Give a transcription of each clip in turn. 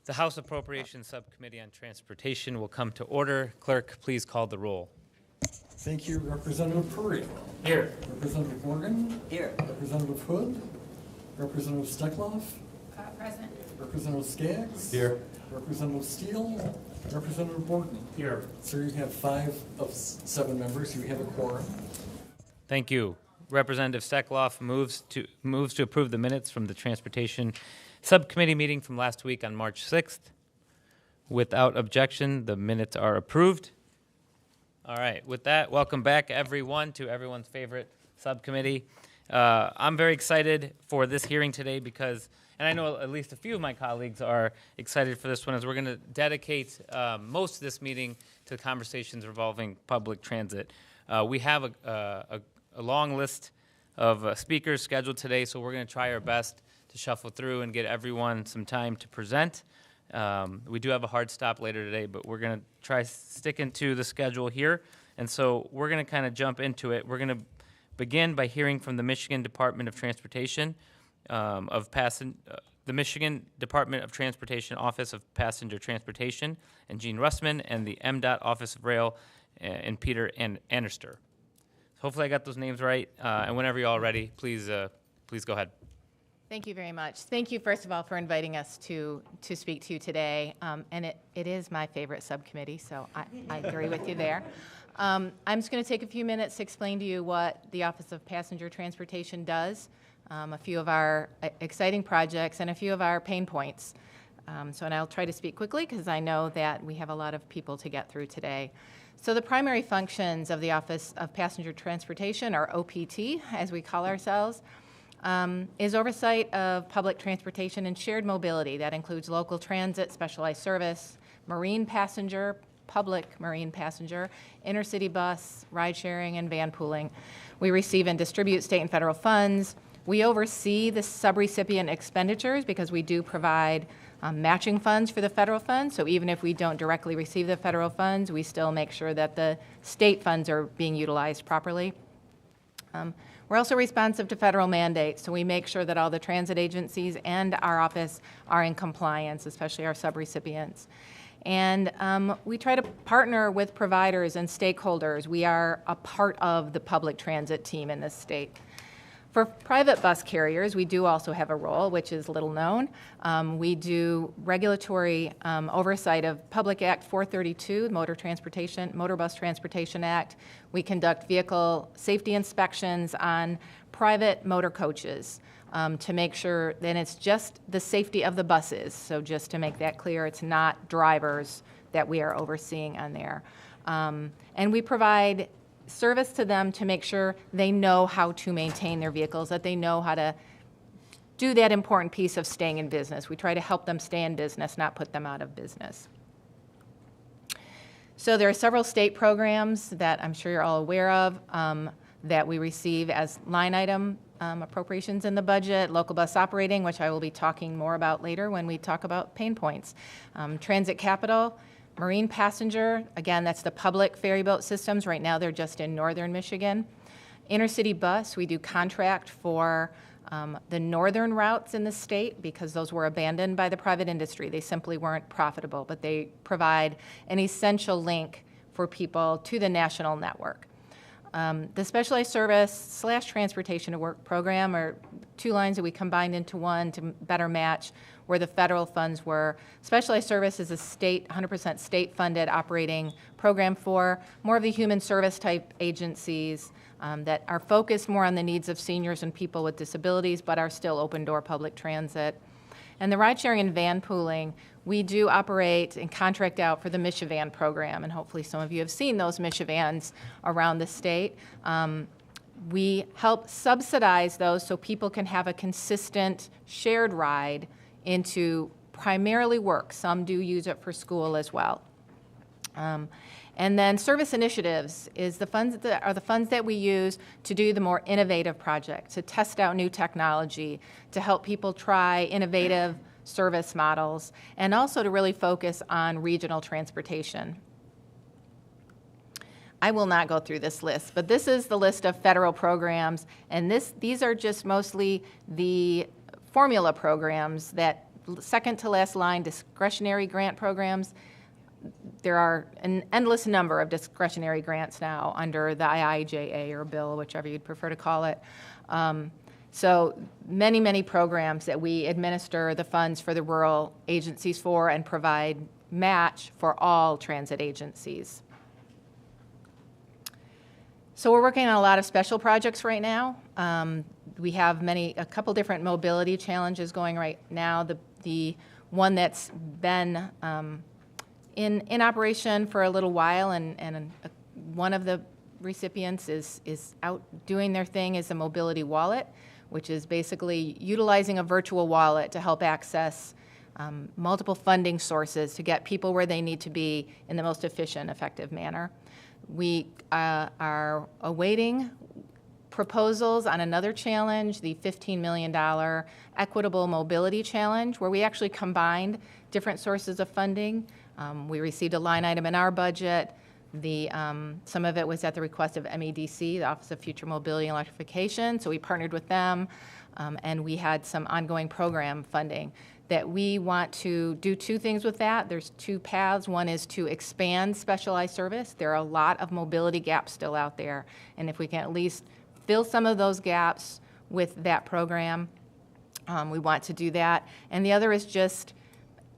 The House Appropriations Subcommittee on Transportation will come to order. Clerk, please call the roll. Thank you, Representative Puri. Here. Representative Morgan. Here. Representative Hood. Representative Steckloff. Present. Representative Skaggs. Here. Representative Steele. Representative Borton. Here. Sir, you have 5 of 7 members. You have a quorum. Thank you. Representative Steckloff moves to approve the minutes from the Transportation Subcommittee meeting from last week on March 6th. Without objection, the minutes are approved. All right, with that, welcome back, everyone, to everyone's favorite subcommittee. I'm very excited for this hearing today because, and I know at least a few of my colleagues are excited for this one, as we're going to dedicate most of this meeting to conversations revolving public transit. We have a long list of speakers scheduled today, so we're going to try our best to shuffle through and get everyone some time to present. We do have a hard stop later today, but we're going to try sticking to the schedule here. And so we're going to kind of jump into it. We're going to begin by hearing from the Michigan Department of Transportation, the Michigan Department of Transportation Office of Passenger Transportation, and Gene Russman, and the MDOT Office of Rail, and Peter Annerster. Hopefully I got those names right. And whenever you're all ready, please go ahead. Thank you very much. Thank you, first of all, for inviting us to speak to you today. And it is my favorite subcommittee, so I agree with you there. I'm just going to take a few minutes to explain to you what the Office of Passenger Transportation does, a few of our exciting projects, and a few of our pain points. And I'll try to speak quickly because I know that we have a lot of people to get through today. So the primary functions of the Office of Passenger Transportation, or OPT, as we call ourselves, is oversight of public transportation and shared mobility. That includes local transit, specialized service, marine passenger, public marine passenger, intercity bus, ride sharing, and van pooling. We receive and distribute state and federal funds. We oversee the subrecipient expenditures because we do provide matching funds for the federal funds. So even if we don't directly receive the federal funds, we still make sure that the state funds are being utilized properly. We're also responsive to federal mandates, so we make sure that all the transit agencies and our office are in compliance, especially our subrecipients. And we try to partner with providers and stakeholders. We are a part of the public transit team in this state. For private bus carriers, we do also have a role, which is little known. We do regulatory oversight of Public Act 432, Motor Bus Transportation Act. We conduct vehicle safety inspections on private motor coaches to make sure that it's just the safety of the buses. So just to make that clear, it's not drivers that we are overseeing on there. And we provide service to them to make sure they know how to maintain their vehicles, that they know how to do that important piece of staying in business. We try to help them stay in business, not put them out of business. So there are several state programs that I'm sure you're all aware of that we receive as line item appropriations in the budget, local bus operating, which I will be talking more about later when we talk about pain points, transit capital, marine passenger, again, that's the public ferry boat systems. Right now, they're just in northern Michigan. Intercity bus, we do contract for the northern routes in the state because those were abandoned by the private industry. They simply weren't profitable, but they provide an essential link for people to the national network. The specialized service / transportation to work program are 2 lines that we combined into one to better match where the federal funds were. Specialized service is a 100% state-funded operating program for more of the human service type agencies that are focused more on the needs of seniors and people with disabilities, but are still open door public transit. And the ride sharing and van pooling, we do operate and contract out for the Michivan program, and hopefully some of you have seen those Michivans around the state. We help subsidize those so people can have a consistent shared ride into primarily work. Some do use it for school as well. And then service initiatives is the funds that we use to do the more innovative projects, to test out new technology, to help people try innovative service models, and also to really focus on regional transportation. I will not go through this list, but this is the list of federal programs, and these are just mostly the formula programs that second to last line, discretionary grant programs. There are an endless number of discretionary grants now under the IIJA or bill, whichever you'd prefer to call it. So many, many programs that we administer the funds for the rural agencies for and provide match for all transit agencies. So we're working on a lot of special projects right now. We have a couple different mobility challenges going right now. The one that's been in operation for a little while, and one of the recipients is out doing their thing, is the mobility wallet, which is basically utilizing a virtual wallet to help access multiple funding sources to get people where they need to be in the most efficient, effective manner. We are awaiting proposals on another challenge, the $15 million Equitable Mobility Challenge, where we actually combined different sources of funding. We received a line item in our budget. Some of it was at the request of MEDC, the Office of Future Mobility and Electrification, so we partnered with them, and we had some ongoing program funding that we want to do two things with that. There's two paths. One is to expand specialized service. There are a lot of mobility gaps still out there, and if we can at least fill some of those gaps with that program, we want to do that. And the other is just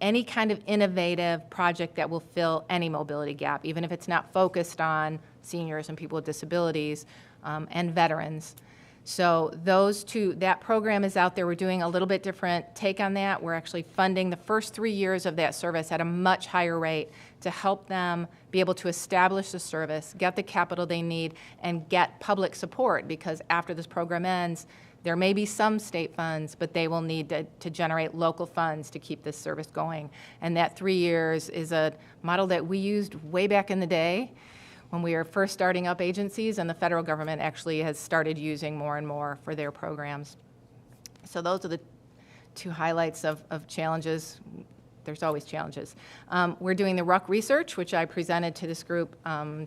any kind of innovative project that will fill any mobility gap, even if it's not focused on seniors and people with disabilities and veterans. So those two, that program is out there. We're doing a little bit different take on that. We're actually funding the first 3 years of that service at a much higher rate to help them be able to establish the service, get the capital they need, and get public support, because after this program ends, there may be some state funds, but they will need to generate local funds to keep this service going. And that 3 years is a model that we used way back in the day when we were first starting up agencies, and the federal government actually has started using more and more for their programs. So those are the two highlights of challenges. There's always challenges. We're doing the RUC research, which I presented to this group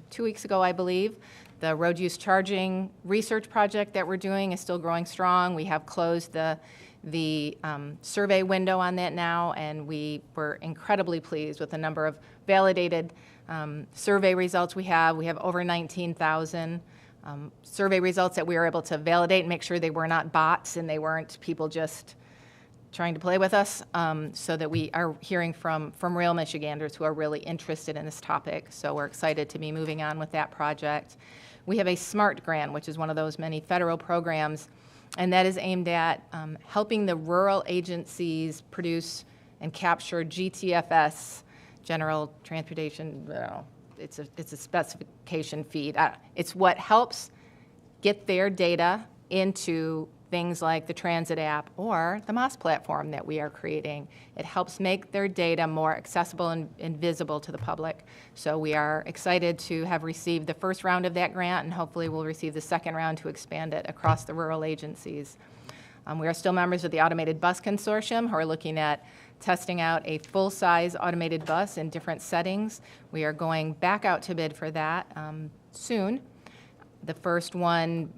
2 weeks ago, I believe. The road use charging research project that we're doing is still growing strong. We have closed the survey window on that now, and we were incredibly pleased with the number of validated survey results we have. We have over 19,000 survey results that we were able to validate and make sure they were not bots and they weren't people just trying to play with us, so that we are hearing from real Michiganders who are really interested in this topic. So we're excited to be moving on with that project. We have a SMART grant, which is one of those many federal programs, and that is aimed at helping the rural agencies produce and capture GTFS, General Transportation, it's a specification feed. It's what helps get their data into things like the transit app or the MOS platform that we are creating. It helps make their data more accessible and visible to the public. So we are excited to have received the first round of that grant, and hopefully we'll receive the second round to expand it across the rural agencies. We are still members of the Automated Bus Consortium, who are looking at testing out a full-size automated bus in different settings. We are going back out to bid for that soon. The first one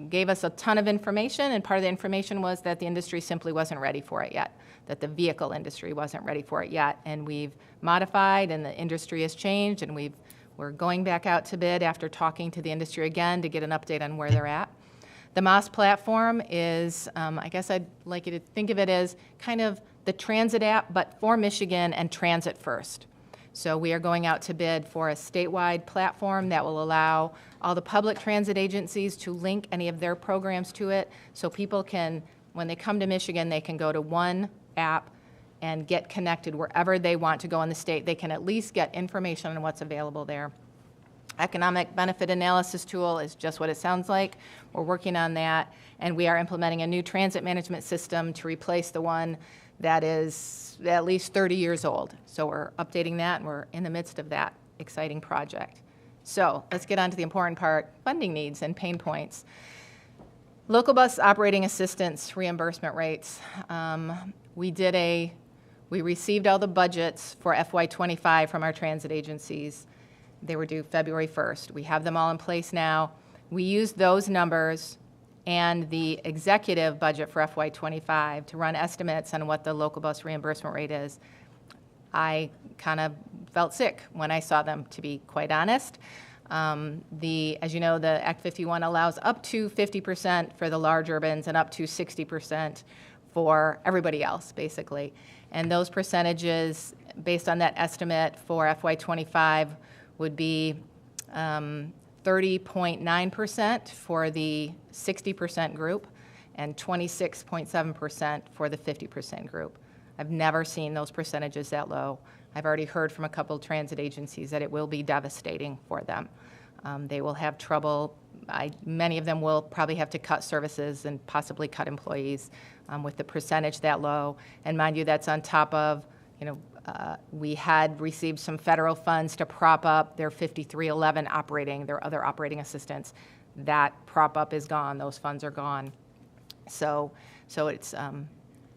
gave us a ton of information, and part of the information was that the industry simply wasn't ready for it yet, that the vehicle industry wasn't ready for it yet. And we've modified, and the industry has changed, and we're going back out to bid after talking to the industry again to get an update on where they're at. The MOS platform is, I guess I'd like you to think of it as kind of the transit app, but for Michigan and transit first. So we are going out to bid for a statewide platform that will allow all the public transit agencies to link any of their programs to it, so people can, when they come to Michigan, they can go to one app and get connected wherever they want to go in the state. They can at least get information on what's available there. Economic benefit analysis tool is just what it sounds like. We're working on that, and we are implementing a new transit management system to replace the one that is at least 30 years old. So we're updating that, and we're in the midst of that exciting project. So let's get on to the important part, funding needs and pain points. Local bus operating assistance reimbursement rates. We received all the budgets for FY25 from our transit agencies. They were due February 1st. We have them all in place now. We used those numbers and the executive budget for FY25 to run estimates on what the local bus reimbursement rate is, I kind of felt sick when I saw them, to be quite honest. As you know, the Act 51 allows up to 50% for the large urbans and up to 60% for everybody else, basically. And those percentages, based on that estimate for FY25, would be 30.9% for the 60% group and 26.7% for the 50% group. I've never seen those percentages that low. I've already heard from a couple of transit agencies that it will be devastating for them. They will have trouble. Many of them will probably have to cut services and possibly cut employees with the percentage that low. And mind you, that's on top of, we had received some federal funds to prop up their 5311 operating, their other operating assistants. That prop up is gone. Those funds are gone. So it's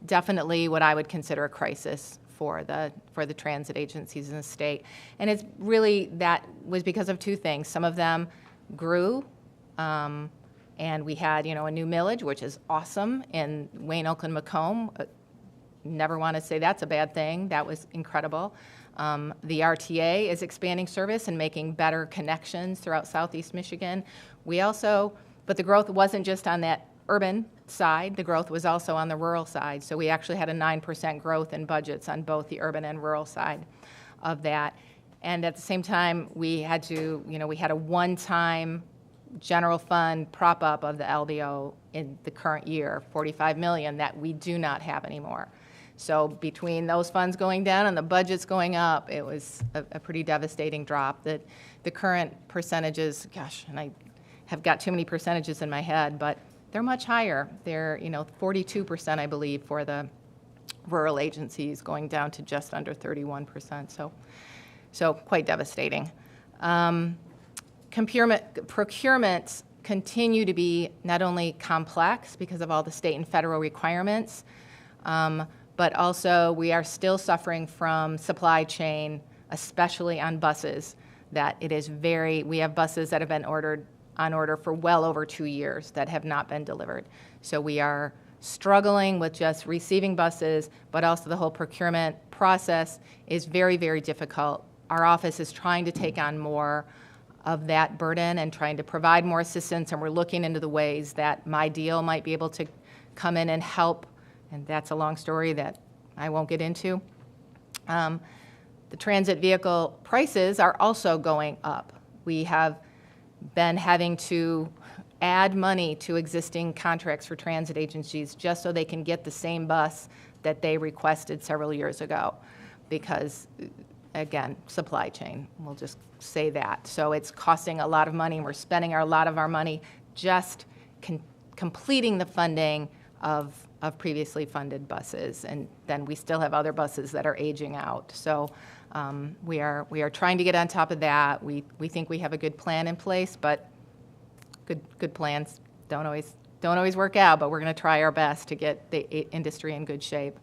definitely what I would consider a crisis for the transit agencies in the state. And it's really, that was because of two things. Some of them grew, and we had, a new millage, which is awesome, in Wayne, Oakland, Macomb. Never want to say that's a bad thing. That was incredible. The RTA is expanding service and making better connections throughout Southeast Michigan. But the growth wasn't just on that urban side, the growth was also on the rural side. So we actually had a 9% growth in budgets on both the urban and rural side of that. And at the same time, we had a one-time general fund prop up of the LBO in the current year, $45 million, that we do not have anymore. So between those funds going down and the budgets going up, it was a pretty devastating drop. That the current percentages, gosh, and I have got too many percentages in my head, but they're much higher. They're 42%, I believe, for the rural agencies, going down to just under 31%. So quite devastating. Procurements continue to be not only complex because of all the state and federal requirements, but also we are still suffering from supply chain, especially on buses. We have buses that have been on order for well over 2 years that have not been delivered. So we are struggling with just receiving buses, but also the whole procurement process is very, very difficult. Our office is trying to take on more of that burden and trying to provide more assistance, and we're looking into the ways that My Deal might be able to come in and help, and that's a long story that I won't get into. The transit vehicle prices are also going up. We have been having to add money to existing contracts for transit agencies just so they can get the same bus that they requested several years ago because, again, supply chain, we'll just say that. So it's costing a lot of money, and we're spending a lot of our money just completing the funding of previously funded buses, and then we still have other buses that are aging out. So we are trying to get on top of that. We think we have a good plan in place, but good plans don't always work out. But we're going to try our best to get the industry in good shape.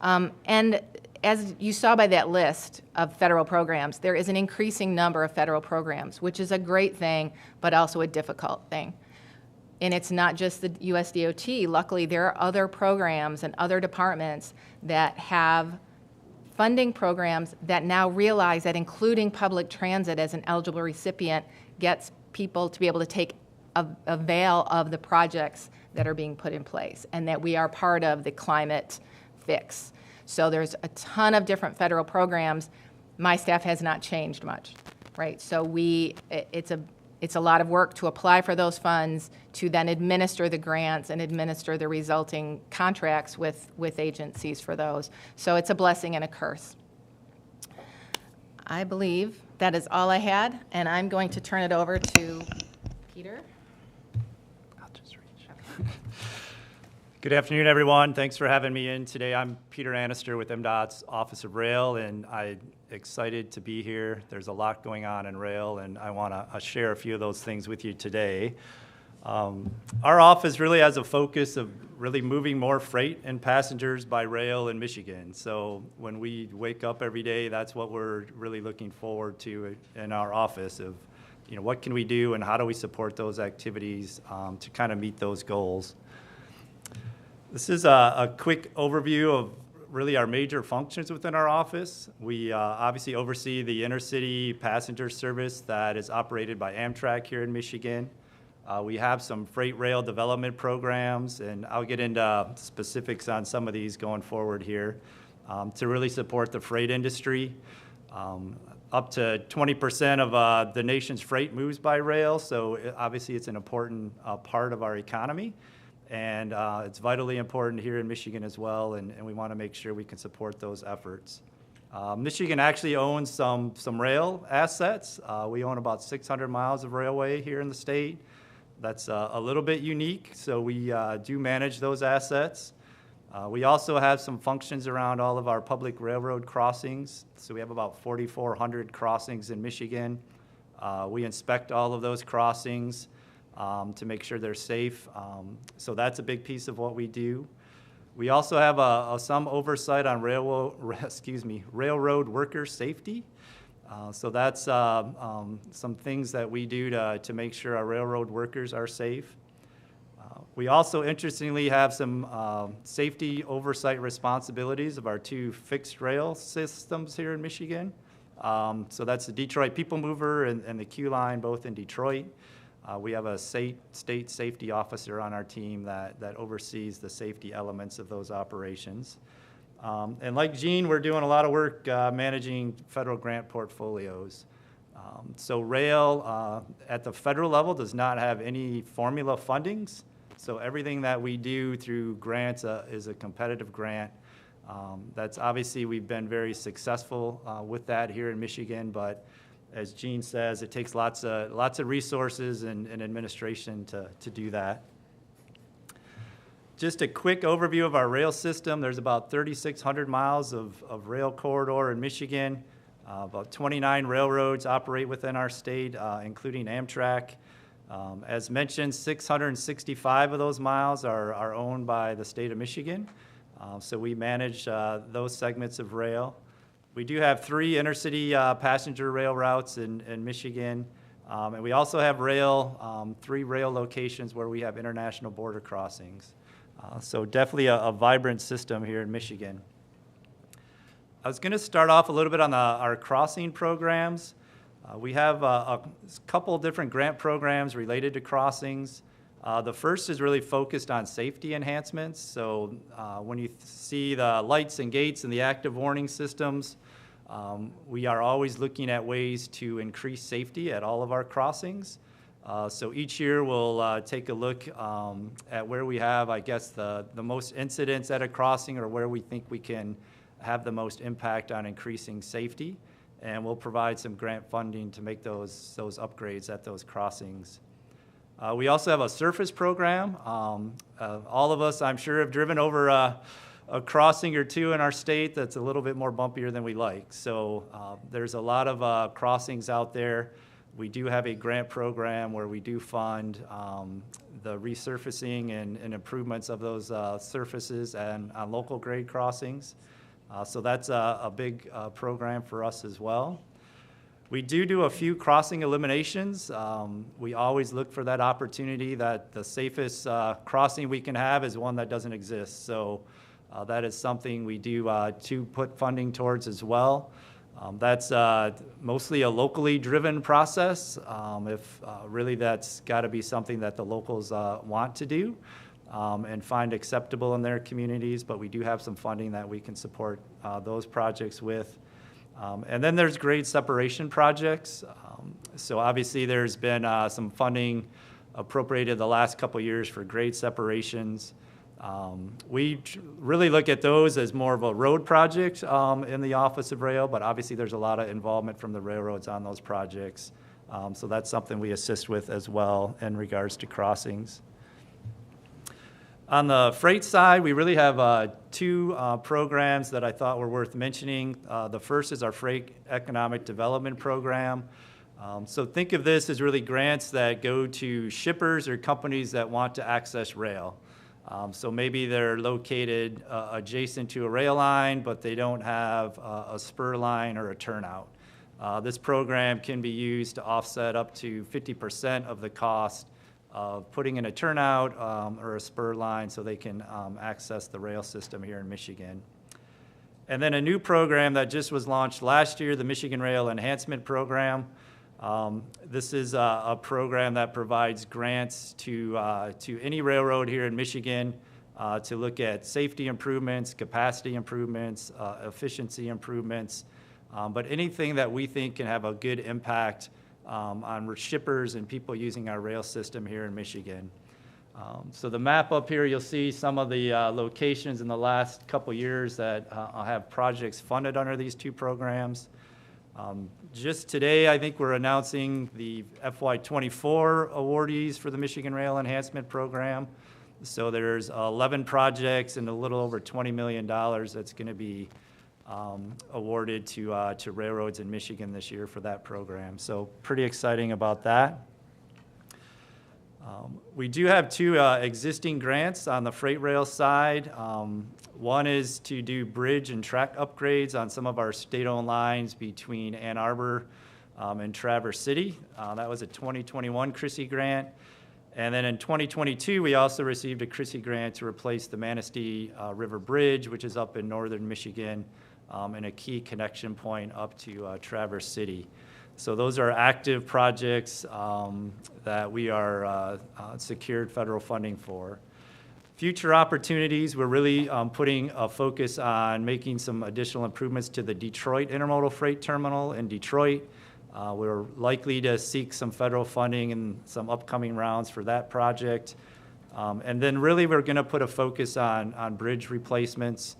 And as you saw by that list of federal programs, there is an increasing number of federal programs, which is a great thing, but also a difficult thing. And it's not just the USDOT. Luckily, there are other programs and other departments that have funding programs that now realize that including public transit as an eligible recipient gets people to be able to take avail of the projects that are being put in place, and that we are part of the climate fix. So there's a ton of different federal programs. My staff has not changed much, right? So it's a lot of work to apply for those funds, to then administer the grants and administer the resulting contracts with agencies for those. So it's a blessing and a curse. I believe that is all I had, and I'm going to turn it over to Peter. I'll just reach. Good afternoon, everyone. Thanks for having me in today. I'm Peter Annister with MDOT's Office of Rail, and I'm excited to be here. There's a lot going on in rail, and I want to share a few of those things with you today. Our office really has a focus of really moving more freight and passengers by rail in Michigan. So when we wake up every day, that's what we're really looking forward to in our office, of what can we do and how do we support those activities to kind of meet those goals. This is a quick overview of really our major functions within our office. We obviously oversee the intercity passenger service that is operated by Amtrak here in Michigan. We have some freight rail development programs, and I'll get into specifics on some of these going forward here to really support the freight industry. Up to 20% of the nation's freight moves by rail, so obviously it's an important part of our economy. And it's vitally important here in Michigan as well, and we want to make sure we can support those efforts. Michigan actually owns some rail assets. We own about 600 miles of railway here in the state. That's a little bit unique, so we do manage those assets. We also have some functions around all of our public railroad crossings. So we have about 4,400 crossings in Michigan. We inspect all of those crossings to make sure they're safe. So that's a big piece of what we do. We also have some oversight on railroad worker safety. So that's some things that we do to make sure our railroad workers are safe. We also, interestingly, have some safety oversight responsibilities of our 2 fixed rail systems here in Michigan. So that's the Detroit People Mover and the Q Line, both in Detroit. We have a state safety officer on our team that oversees the safety elements of those operations. And like Gene, we're doing a lot of work managing federal grant portfolios. So rail at the federal level does not have any formula fundings. So everything that we do through grants is a competitive grant. That's obviously, we've been very successful with that here in Michigan, but as Gene says, it takes lots of resources and administration to do that. Just a quick overview of our rail system. There's about 3,600 miles of rail corridor in Michigan. About 29 railroads operate within our state, including Amtrak. As mentioned, 665 of those miles are owned by the state of Michigan. So we manage those segments of rail. We do have 3 intercity passenger rail routes in Michigan. And we also have 3 rail locations where we have international border crossings. So definitely a vibrant system here in Michigan. I was going to start off a little bit on our crossing programs. We have a couple different grant programs related to crossings. The first is really focused on safety enhancements. So when you see the lights and gates and the active warning systems, we are always looking at ways to increase safety at all of our crossings. So each year we'll take a look at where we have, I guess, the most incidents at a crossing or where we think we can have the most impact on increasing safety. And we'll provide some grant funding to make those upgrades at those crossings. We also have a surface program. All of us, I'm sure, have driven over a crossing or 2 in our state that's a little bit more bumpier than we like. So there's a lot of crossings out there. We do have a grant program where we do fund the resurfacing and improvements of those surfaces and on local grade crossings. So that's a big program for us as well. We do a few crossing eliminations. We always look for that opportunity that the safest crossing we can have is one that doesn't exist. So that is something we do to put funding towards as well. That's mostly a locally driven process. If really that's got to be something that the locals want to do and find acceptable in their communities, but we do have some funding that we can support those projects with. And then there's grade separation projects. So obviously there's been some funding appropriated the last couple of years for grade separations. We really look at those as more of a road project in the Office of Rail, but obviously there's a lot of involvement from the railroads on those projects. So that's something we assist with as well in regards to crossings. On the freight side, we really have 2 programs that I thought were worth mentioning. The first is our Freight Economic Development Program. So think of this as really grants that go to shippers or companies that want to access rail. So maybe they're located adjacent to a rail line, but they don't have a spur line or a turnout. This program can be used to offset up to 50% of the cost of putting in a turnout or a spur line so they can access the rail system here in Michigan. And then a new program that just was launched last year, the Michigan Rail Enhancement Program. This is a program that provides grants to any railroad here in Michigan to look at safety improvements, capacity improvements, efficiency improvements, but anything that we think can have a good impact on shippers and people using our rail system here in Michigan. So the map up here, you'll see some of the locations in the last couple years that have projects funded under these two programs. Just today, I think we're announcing the FY24 awardees for the Michigan Rail Enhancement Program. So there's 11 projects and a little over $20 million that's going to be awarded to railroads in Michigan this year for that program. So pretty exciting about that. We do have two existing grants on the freight rail side. One is to do bridge and track upgrades on some of our state-owned lines between Ann Arbor and Traverse City. That was a 2021 CRISI grant. And then in 2022, we also received a CRISI grant to replace the Manistee River Bridge, which is up in northern Michigan, and a key connection point up to Traverse City. So those are active projects that we are secured federal funding for. Future opportunities, we're really putting a focus on making some additional improvements to the Detroit Intermodal Freight Terminal in Detroit. We're likely to seek some federal funding in some upcoming rounds for that project. And then really we're going to put a focus on bridge replacements.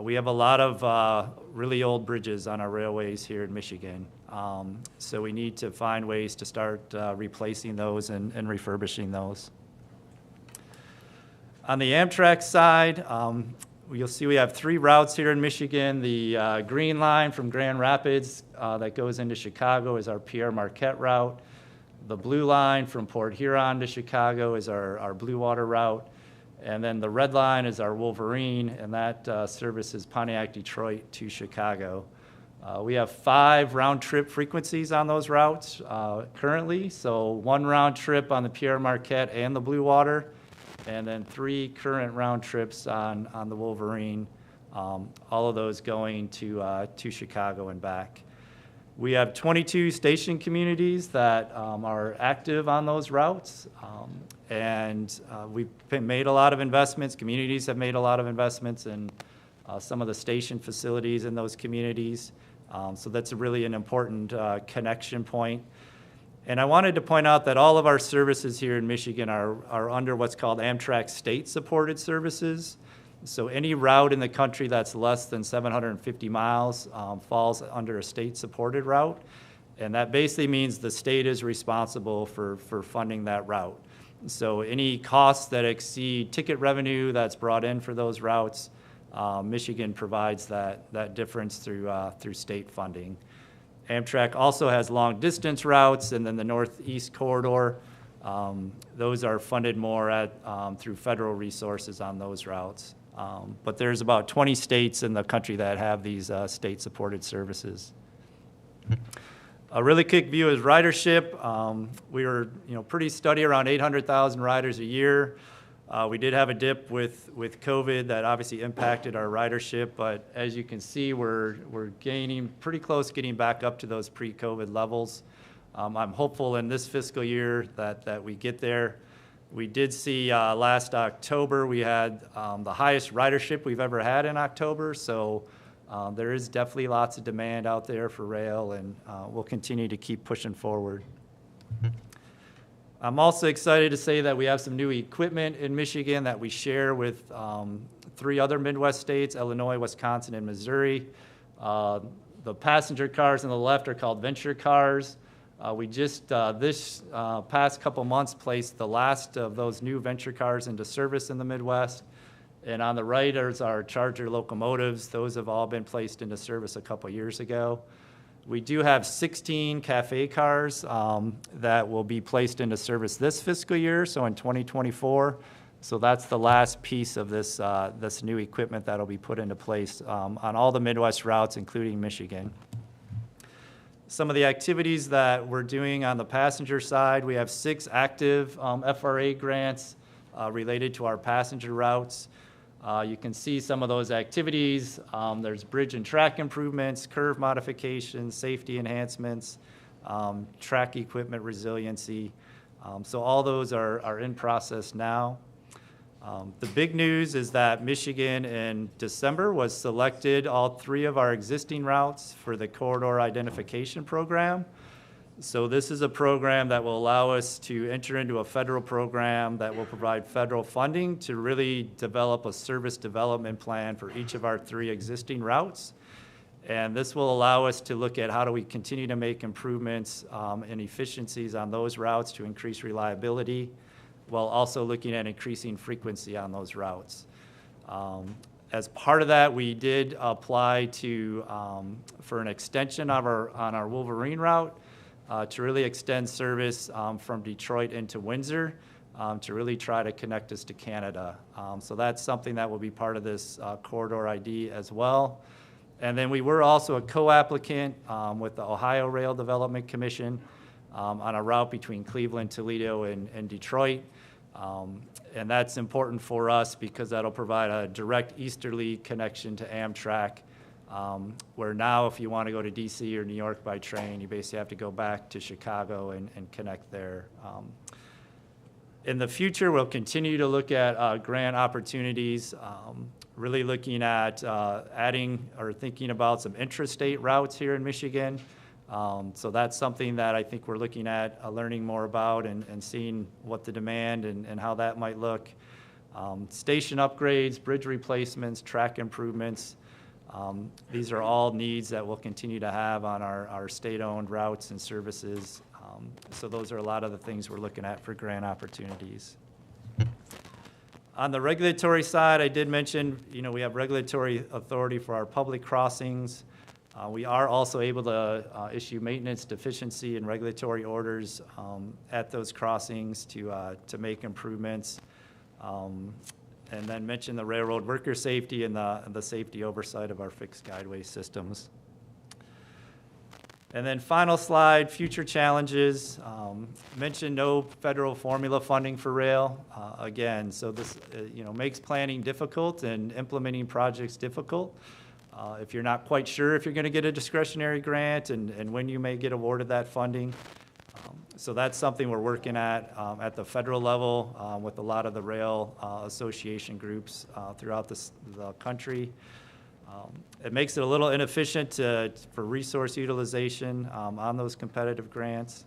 We have a lot of really old bridges on our railways here in Michigan. So we need to find ways to start replacing those and refurbishing those. On the Amtrak side, you'll see we have 3 routes here in Michigan. The green line from Grand Rapids that goes into Chicago is our Pierre Marquette route. The blue line from Port Huron to Chicago is our Blue Water route. And then the red line is our Wolverine, and that services Pontiac, Detroit to Chicago. We have 5 round-trip frequencies on those routes currently. So 1 round trip on the Pierre Marquette and the Blue Water, and then 3 current round trips on the Wolverine, all of those going to Chicago and back. We have 22 station communities that are active on those routes, and we've made a lot of investments. Communities have made a lot of investments in some of the station facilities in those communities. So that's really an important connection point. And I wanted to point out that all of our services here in Michigan are under what's called Amtrak state-supported services. So any route in the country that's less than 750 miles falls under a state-supported route. And that basically means the state is responsible for funding that route. So any costs that exceed ticket revenue that's brought in for those routes, Michigan provides that difference through state funding. Amtrak also has long-distance routes, and then the Northeast Corridor. Those are funded more through federal resources on those routes. But there's about 20 states in the country that have these state-supported services. A really quick view is ridership. We were pretty steady around 800,000 riders a year. We did have a dip with COVID that obviously impacted our ridership, but as you can see, we're gaining pretty close, getting back up to those pre-COVID levels. I'm hopeful in this fiscal year that we get there. We did see last October we had the highest ridership we've ever had in October, so there is definitely lots of demand out there for rail, and we'll continue to keep pushing forward. I'm also excited to say that we have some new equipment in Michigan that we share with 3 other Midwest states, Illinois, Wisconsin, and Missouri. The passenger cars on the left are called venture cars. We just, this past couple months, placed the last of those new venture cars into service in the Midwest. And on the right is our Charger locomotives. Those have all been placed into service a couple years ago. We do have 16 cafe cars that will be placed into service this fiscal year, so in 2024. So that's the last piece of this, this new equipment that will be put into place on all the Midwest routes, including Michigan. Some of the activities that we're doing on the passenger side, we have 6 active FRA grants related to our passenger routes. You can see some of those activities. There's bridge and track improvements, curve modifications, safety enhancements, track equipment resiliency. So all those are in process now. The big news is that Michigan in December was selected, all 3 of our existing routes, for the Corridor Identification Program. So this is a program that will allow us to enter into a federal program that will provide federal funding to really develop a service development plan for each of our 3 existing routes. And this will allow us to look at how do we continue to make improvements and efficiencies on those routes to increase reliability, while also looking at increasing frequency on those routes. As part of that, we did apply for an extension on our Wolverine route to really extend service from Detroit into Windsor to really try to connect us to Canada. So that's something that will be part of this corridor ID as well. And then we were also a co-applicant with the Ohio Rail Development Commission on a route between Cleveland, Toledo, and Detroit. And that's important for us because that'll provide a direct easterly connection to Amtrak, where now if you want to go to DC or New York by train, you basically have to go back to Chicago and connect there. In the future, we'll continue to look at grant opportunities, really looking at adding or thinking about some intrastate routes here in Michigan. So that's something that I think we're looking at learning more about and seeing what the demand and how that might look. Station upgrades, bridge replacements, track improvements. These are all needs that we'll continue to have on our state-owned routes and services. So those are a lot of the things we're looking at for grant opportunities. On the regulatory side, I did mention, we have regulatory authority for our public crossings. We are also able to issue maintenance, deficiency, and regulatory orders at those crossings to make improvements. And then mention the railroad worker safety and the safety oversight of our fixed guideway systems. And then final slide, future challenges. Mentioned no federal formula funding for rail. Again, so this makes planning difficult and implementing projects difficult. If you're not quite sure if you're going to get a discretionary grant and when you may get awarded that funding. So that's something we're working at the federal level with a lot of the rail association groups throughout the country. It makes it a little inefficient for resource utilization on those competitive grants.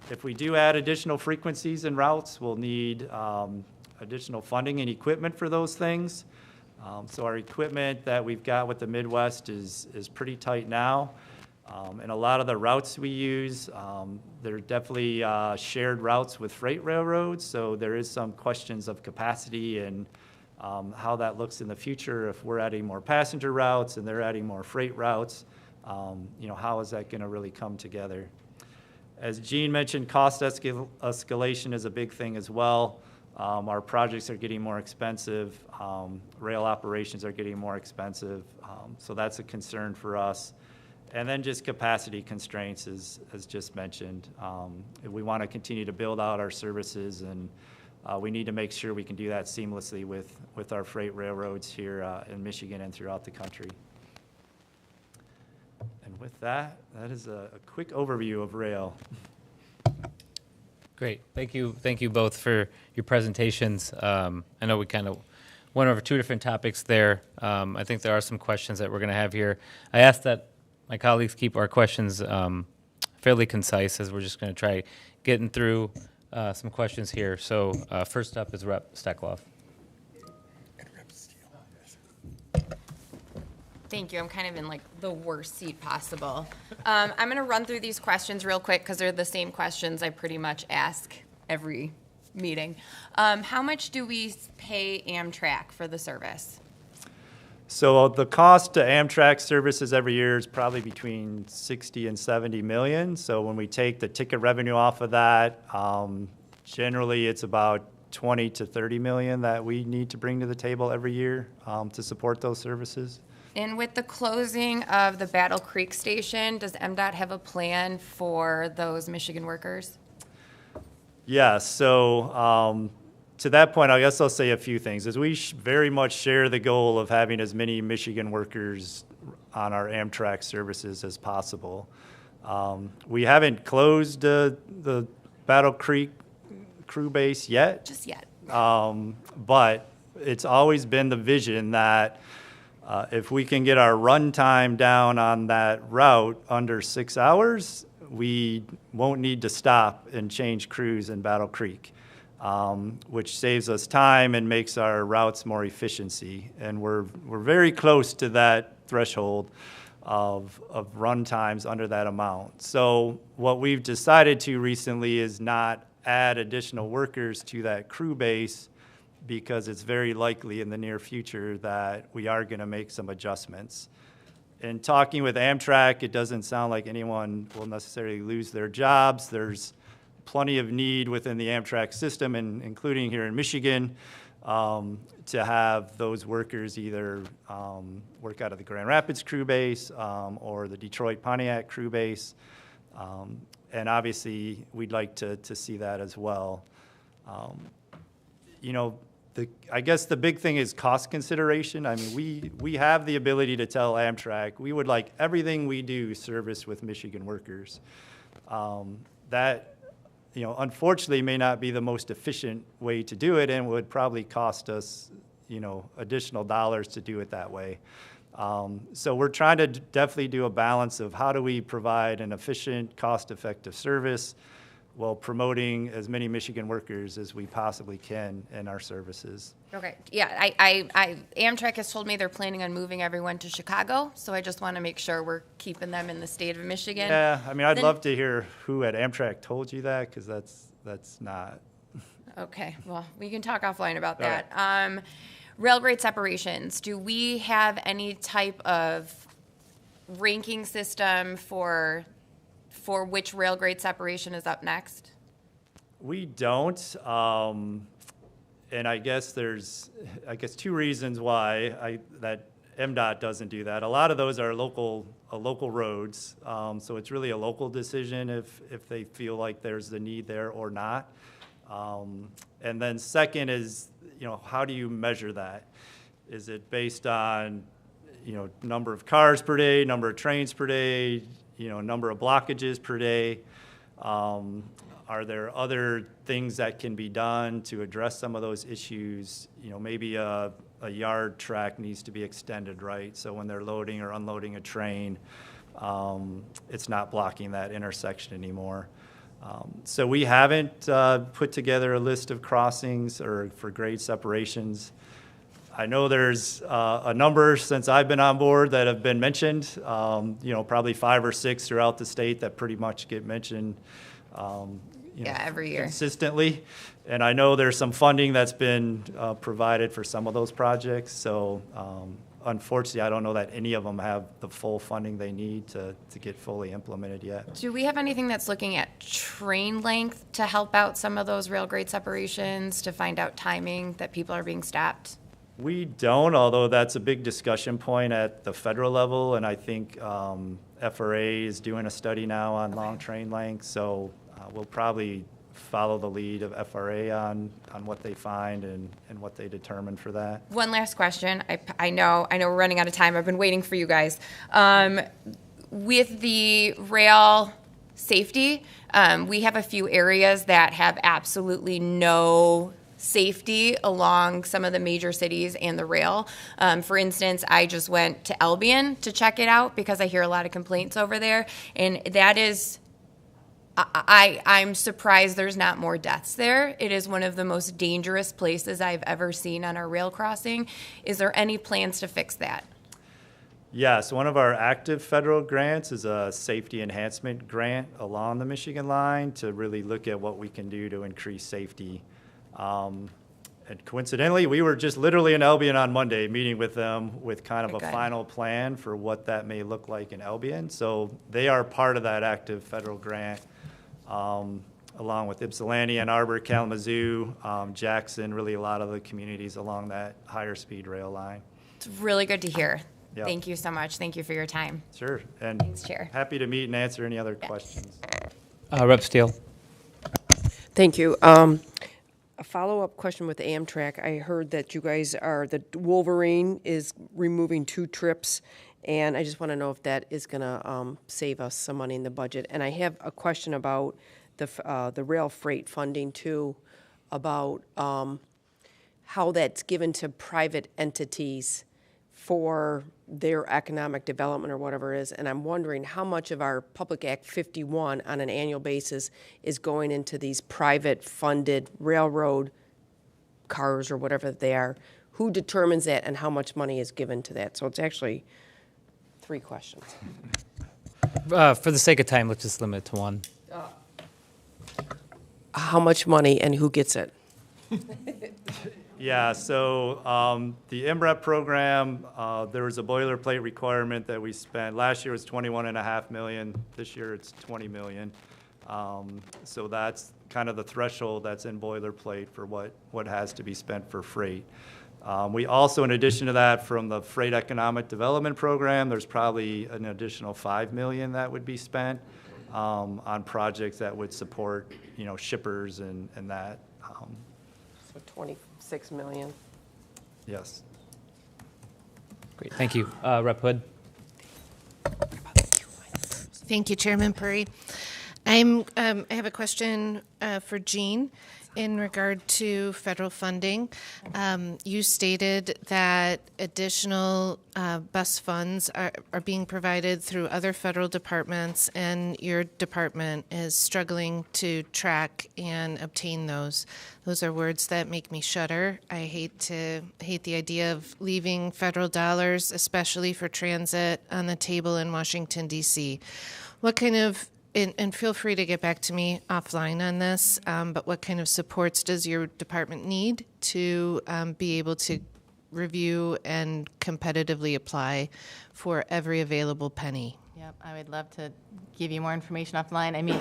If we do add additional frequencies and routes, we'll need additional funding and equipment for those things. So our equipment that we've got with the Midwest is pretty tight now. And a lot of the routes we use, they're definitely shared routes with freight railroads, so there is some questions of capacity and how that looks in the future. If we're adding more passenger routes and they're adding more freight routes, how is that going to really come together? As Gene mentioned, cost escalation is a big thing as well. Our projects are getting more expensive. Rail operations are getting more expensive. So that's a concern for us. And then just capacity constraints, as just mentioned. We want to continue to build out our services, and we need to make sure we can do that seamlessly with our freight railroads here in Michigan and throughout the country. And with that, that is a quick overview of rail. Great. Thank you both for your presentations. I know we kind of went over 2 different topics there. I think there are some questions that we're going to have here. I asked that my colleagues keep our questions fairly concise, as we're just going to try getting through some questions here. So first up is Rep. Steckloff. Thank you. I'm kind of in the worst seat possible. I'm going to run through these questions real quick because they're the same questions I pretty much ask every meeting. How much do we pay Amtrak for the service? So the cost to Amtrak services every year is probably between 60 and 70 million. So when we take the ticket revenue off of that, generally it's about 20 to 30 million that we need to bring to the table every year to support those services. And with the closing of the Battle Creek station, does MDOT have a plan for those Michigan workers? Yeah, so to that point, I guess I'll say a few things. As we very much share the goal of having as many Michigan workers on our Amtrak services as possible. We haven't closed the Battle Creek crew base yet. Just yet. But it's always been the vision that if we can get our run time down on that route under 6 hours, we won't need to stop and change crews in Battle Creek, which saves us time and makes our routes more efficiency. And we're very close to that threshold of run times under that amount. So what we've decided to recently is not add additional workers to that crew base, because it's very likely in the near future that we are going to make some adjustments. In talking with Amtrak, it doesn't sound like anyone will necessarily lose their jobs. There's plenty of need within the Amtrak system, and including here in Michigan, to have those workers either work out of the Grand Rapids crew base or the Detroit Pontiac crew base. And obviously, we'd like to see that as well. You know, I guess the big thing is cost consideration. I mean, we have the ability to tell Amtrak we would like everything we do serviced with Michigan workers. That, you know, unfortunately may not be the most efficient way to do it, and would probably cost us, you know, additional dollars to do it that way. So we're trying to definitely do a balance of how do we provide an efficient, cost-effective service while promoting as many Michigan workers as we possibly can in our services. Okay, yeah, Amtrak has told me they're planning on moving everyone to Chicago, so I just want to make sure we're keeping them in the state of Michigan. Yeah, I mean, I'd Then- love to hear who at Amtrak told you that, because that's not. Okay, well, we can talk offline about All right. that. Rail grade separations, do we have any type of ranking system for which rail grade separation is up next? We don't, and I guess there's, two reasons why that MDOT doesn't do that. A lot of those are local roads, so it's really a local decision if they feel like there's the need there or not. And then second is, you know, how do you measure that? Is it based on, you know, number of cars per day, number of trains per day, you know, number of blockages per day? Are there other things that can be done to address some of those issues? You know, maybe a yard track needs to be extended, right? So when they're loading or unloading a train, it's not blocking that intersection anymore. So we haven't put together a list of crossings or for grade separations. I know there's a number since I've been on board that have been mentioned, you know, probably 5 or 6 throughout the state that pretty much get mentioned you know, every year. consistently. And I know there's some funding that's been provided for some of those projects. So unfortunately, I don't know that any of them have the full funding they need to get fully implemented yet. Do we have anything that's looking at train length to help out some of those rail grade separations, to find out timing that people are being stopped? We don't, although that's a big discussion point at the federal level, and I think FRA is doing a study now on long train length, so we'll probably follow the lead of FRA on what they find and what they determine for that. One last question. I know we're running out of time. I've been waiting for you guys. With the rail safety, we have a few areas that have absolutely no safety along some of the major cities and the rail. For instance, I just went to Albion to check it out because I hear a lot of complaints over there, and that is, I'm surprised there's not more deaths there. It is one of the most dangerous places I've ever seen on our rail crossing. Is there any plans to fix that? Yes, one of our active federal grants is a safety enhancement grant along the Michigan line to really look at what we can do to increase safety. And coincidentally, we were just literally in Albion on Monday, meeting with them with kind of a final plan for what that may look like in Albion. So they are part of that active federal grant, along with Ypsilanti, Ann Arbor, Kalamazoo, Jackson, really a lot of the communities along that higher speed rail line. It's really good to hear. Yeah. Thank you so much. Thank you for your time. Sure. And Thanks, Chair. happy to meet and answer any other questions. Rep. Steele. Thank you. A follow-up question with Amtrak. I heard that you guys the Wolverine is removing 2 trips, and I just want to know if that is going to save us some money in the budget. And I have a question about the rail freight funding too, about how that's given to private entities for their economic development or whatever it is. And I'm wondering how much of our Public Act 51 on an annual basis is going into these private funded railroad cars or whatever they are. Who determines that and how much money is given to that? So it's actually 3 questions. For the sake of time, let's just limit it to one. How much money and who gets it? Yeah, so the MREP program, there was a boilerplate requirement that we spent. Last year was $21.5 million. This year it's $20 million. So that's kind of the threshold that's in boilerplate for what has to be spent for freight. We also, in addition to that, from the Freight Economic Development Program, there's probably an additional $5 million that would be spent on projects that would support, shippers and that. So 26 million. Yes. Great, thank you. Rep. Hood. Thank you, Chairman Puri. I have a question for Jean in regard to federal funding. You stated that additional bus funds are being provided through other federal departments, and your department is struggling to track and obtain those. Those are words that make me shudder. I hate the idea of leaving federal dollars, especially for transit, on the table in Washington, D.C. What kind of and feel free to get back to me offline on this, but what kind of supports does your department need to be able to review and competitively apply for every available penny? Yep, I would love to give you more information offline. I mean,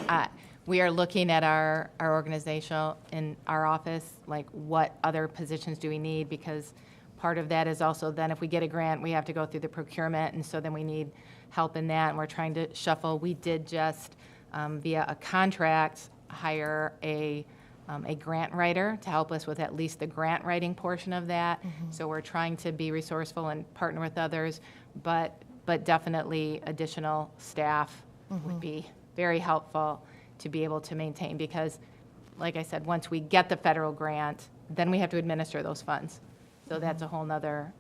we are looking at our organization in our office, like what other positions do we need, because part of that is also then if we get a grant, we have to go through the procurement, and so then we need help in that, and we're trying to shuffle. We did just, via a contract, hire a grant writer to help us with at least the grant writing portion of that. So we're trying to be resourceful and partner with others, but definitely additional staff would be very helpful to be able to maintain, because, like I said, once we get the federal grant, then we have to administer those funds. So that's a whole nother,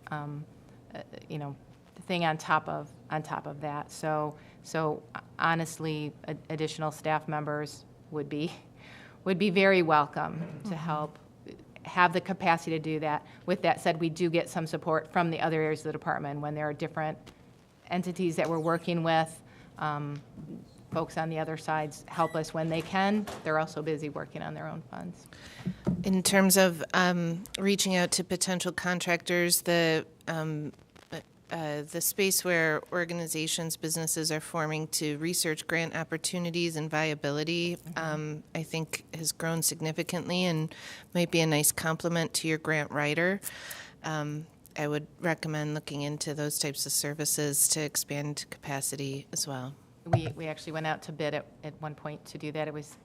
thing on top of that. So honestly, additional staff members would be very welcome to help have the capacity to do that. With that said, we do get some support from the other areas of the department when there are different entities that we're working with. Folks on the other sides help us when they can. They're also busy working on their own funds. In terms of reaching out to potential contractors, the space where organizations, businesses are forming to research grant opportunities and viability, I think has grown significantly and might be a nice complement to your grant writer. I would recommend looking into those types of services to expand capacity as well. We actually went out to bid at one point to do that. It was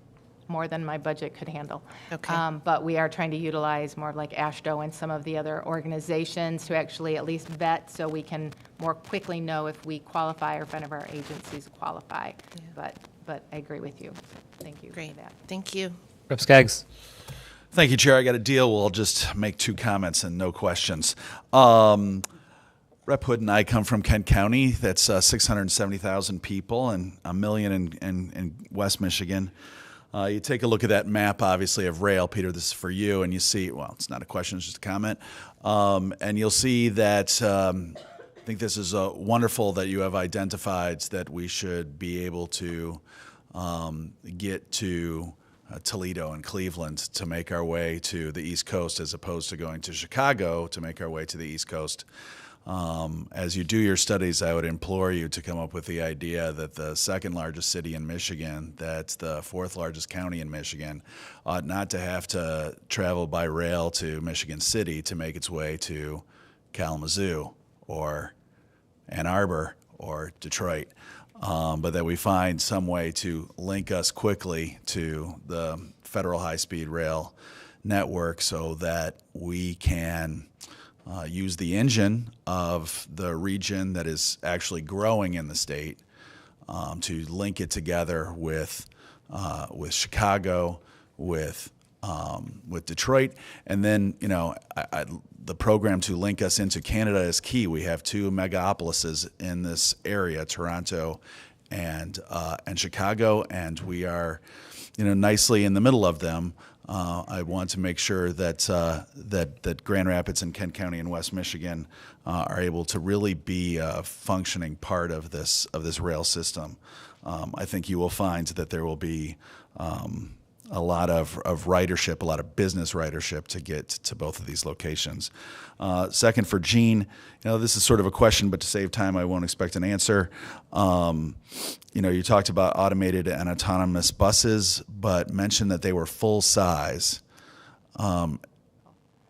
more than my budget could handle. Okay. But we are trying to utilize more like AASHTO and some of the other organizations to actually at least vet, so we can more quickly know if we qualify or if any of our agencies qualify. Yeah. But I agree with you. Thank you Great. for that. Thank you. Rep. Skaggs. Thank you, Chair. I got a deal. We'll just make 2 comments and no questions. Rep. Hood and I come from Kent County. That's 670,000 people and 1 million in West Michigan. You take a look at that map, obviously, of rail. Peter, this is for you, and you see, well, it's not a question, it's just a comment. And you'll see that I think this is wonderful that you have identified that we should be able to get to Toledo and Cleveland to make our way to the East Coast, as opposed to going to Chicago to make our way to the East Coast. As you do your studies, I would implore you to come up with the idea that the second largest city in Michigan, that's the 4th largest county in Michigan, ought not to have to travel by rail to Michigan City to make its way to Kalamazoo or Ann Arbor or Detroit, but that we find some way to link us quickly to the federal high-speed rail network so that we can use the engine of the region that is actually growing in the state to link it together with Chicago, with Detroit, and then the program to link us into Canada is key. We have two megapolises in this area, Toronto and Chicago, and we are nicely in the middle of them. I want to make sure that that Grand Rapids and Kent County and West Michigan are able to really be a functioning part of this rail system. I think you will find that there will be a lot of ridership, a lot of business ridership to get to both of these locations. Second, for Gene, this is sort of a question, but to save time, I won't expect an answer. You talked about automated and autonomous buses, but mentioned that they were full size.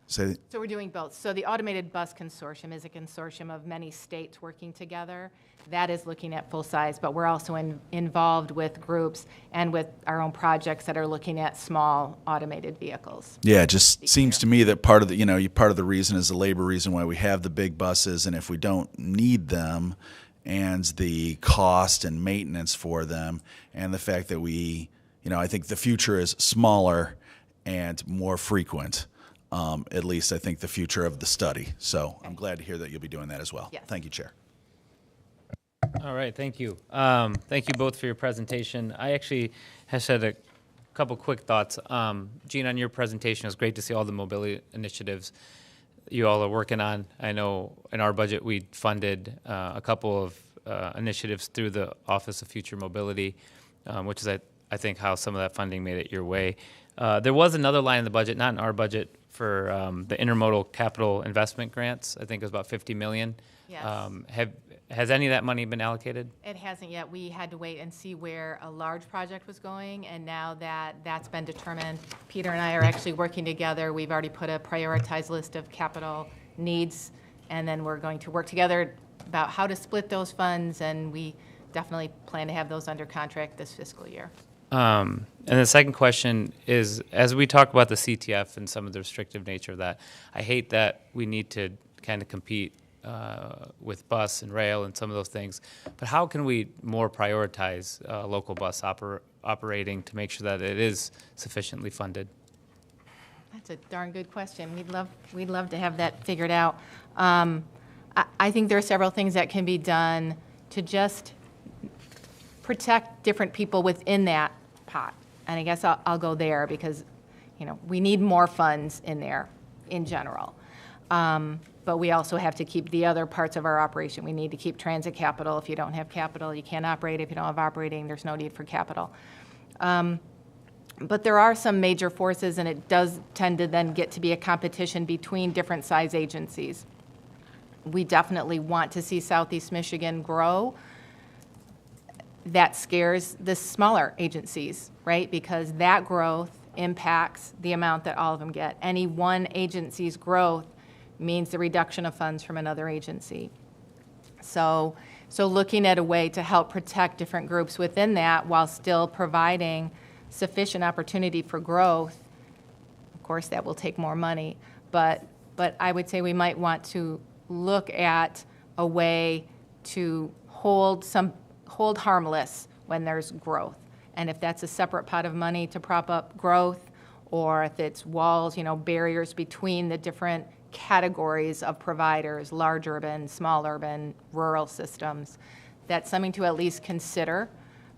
So we're doing both. So the Automated Bus Consortium is a consortium of many states working together. That is looking at full size, but we're also involved with groups and with our own projects that are looking at small automated vehicles. Yeah, it just seems to me that part of the reason is the labor reason why we have the big buses, and if we don't need them, and the cost and maintenance for them, and the fact that I think the future is smaller and more frequent. At least I think the future of the study. So I'm glad to hear that you'll be doing that as well. Yes. Thank you, Chair. All right, thank you. Thank you both for your presentation. I actually had a couple quick thoughts. Gene, on your presentation, it was great to see all the mobility initiatives you all are working on. I know in our budget we funded a couple of initiatives through the Office of Future Mobility, which is, I think, how some of that funding made it your way. There was another line in the budget, not in our budget, for the intermodal capital investment grants. I think it was about $50 million. Yes. Has any of that money been allocated? It hasn't yet. We had to wait and see where a large project was going, and now that that's been determined, Peter and I are actually working together. We've already put a prioritized list of capital needs, and then we're going to work together about how to split those funds, and we definitely plan to have those under contract this fiscal year. And the second question is, as we talk about the CTF and some of the restrictive nature of that, I hate that we need to kind of compete with bus and rail and some of those things, but how can we more prioritize local bus operating to make sure that it is sufficiently funded? That's a darn good question. We'd love to have that figured out. I think there are several things that can be done to just protect different people within that pot. And I guess I'll go there because, we need more funds in there in general. But we also have to keep the other parts of our operation. We need to keep transit capital. If you don't have capital, you can't operate. If you don't have operating, there's no need for capital. But there are some major forces, and it does tend to then get to be a competition between different size agencies. We definitely want to see Southeast Michigan grow. That scares the smaller agencies, right? Because that growth impacts the amount that all of them get. Any one agency's growth means the reduction of funds from another agency. So looking at a way to help protect different groups within that while still providing sufficient opportunity for growth, of course that will take more money, but I would say we might want to look at a way to hold harmless when there's growth. And if that's a separate pot of money to prop up growth, or if it's walls, barriers between the different categories of providers, large urban, small urban, rural systems, that's something to at least consider.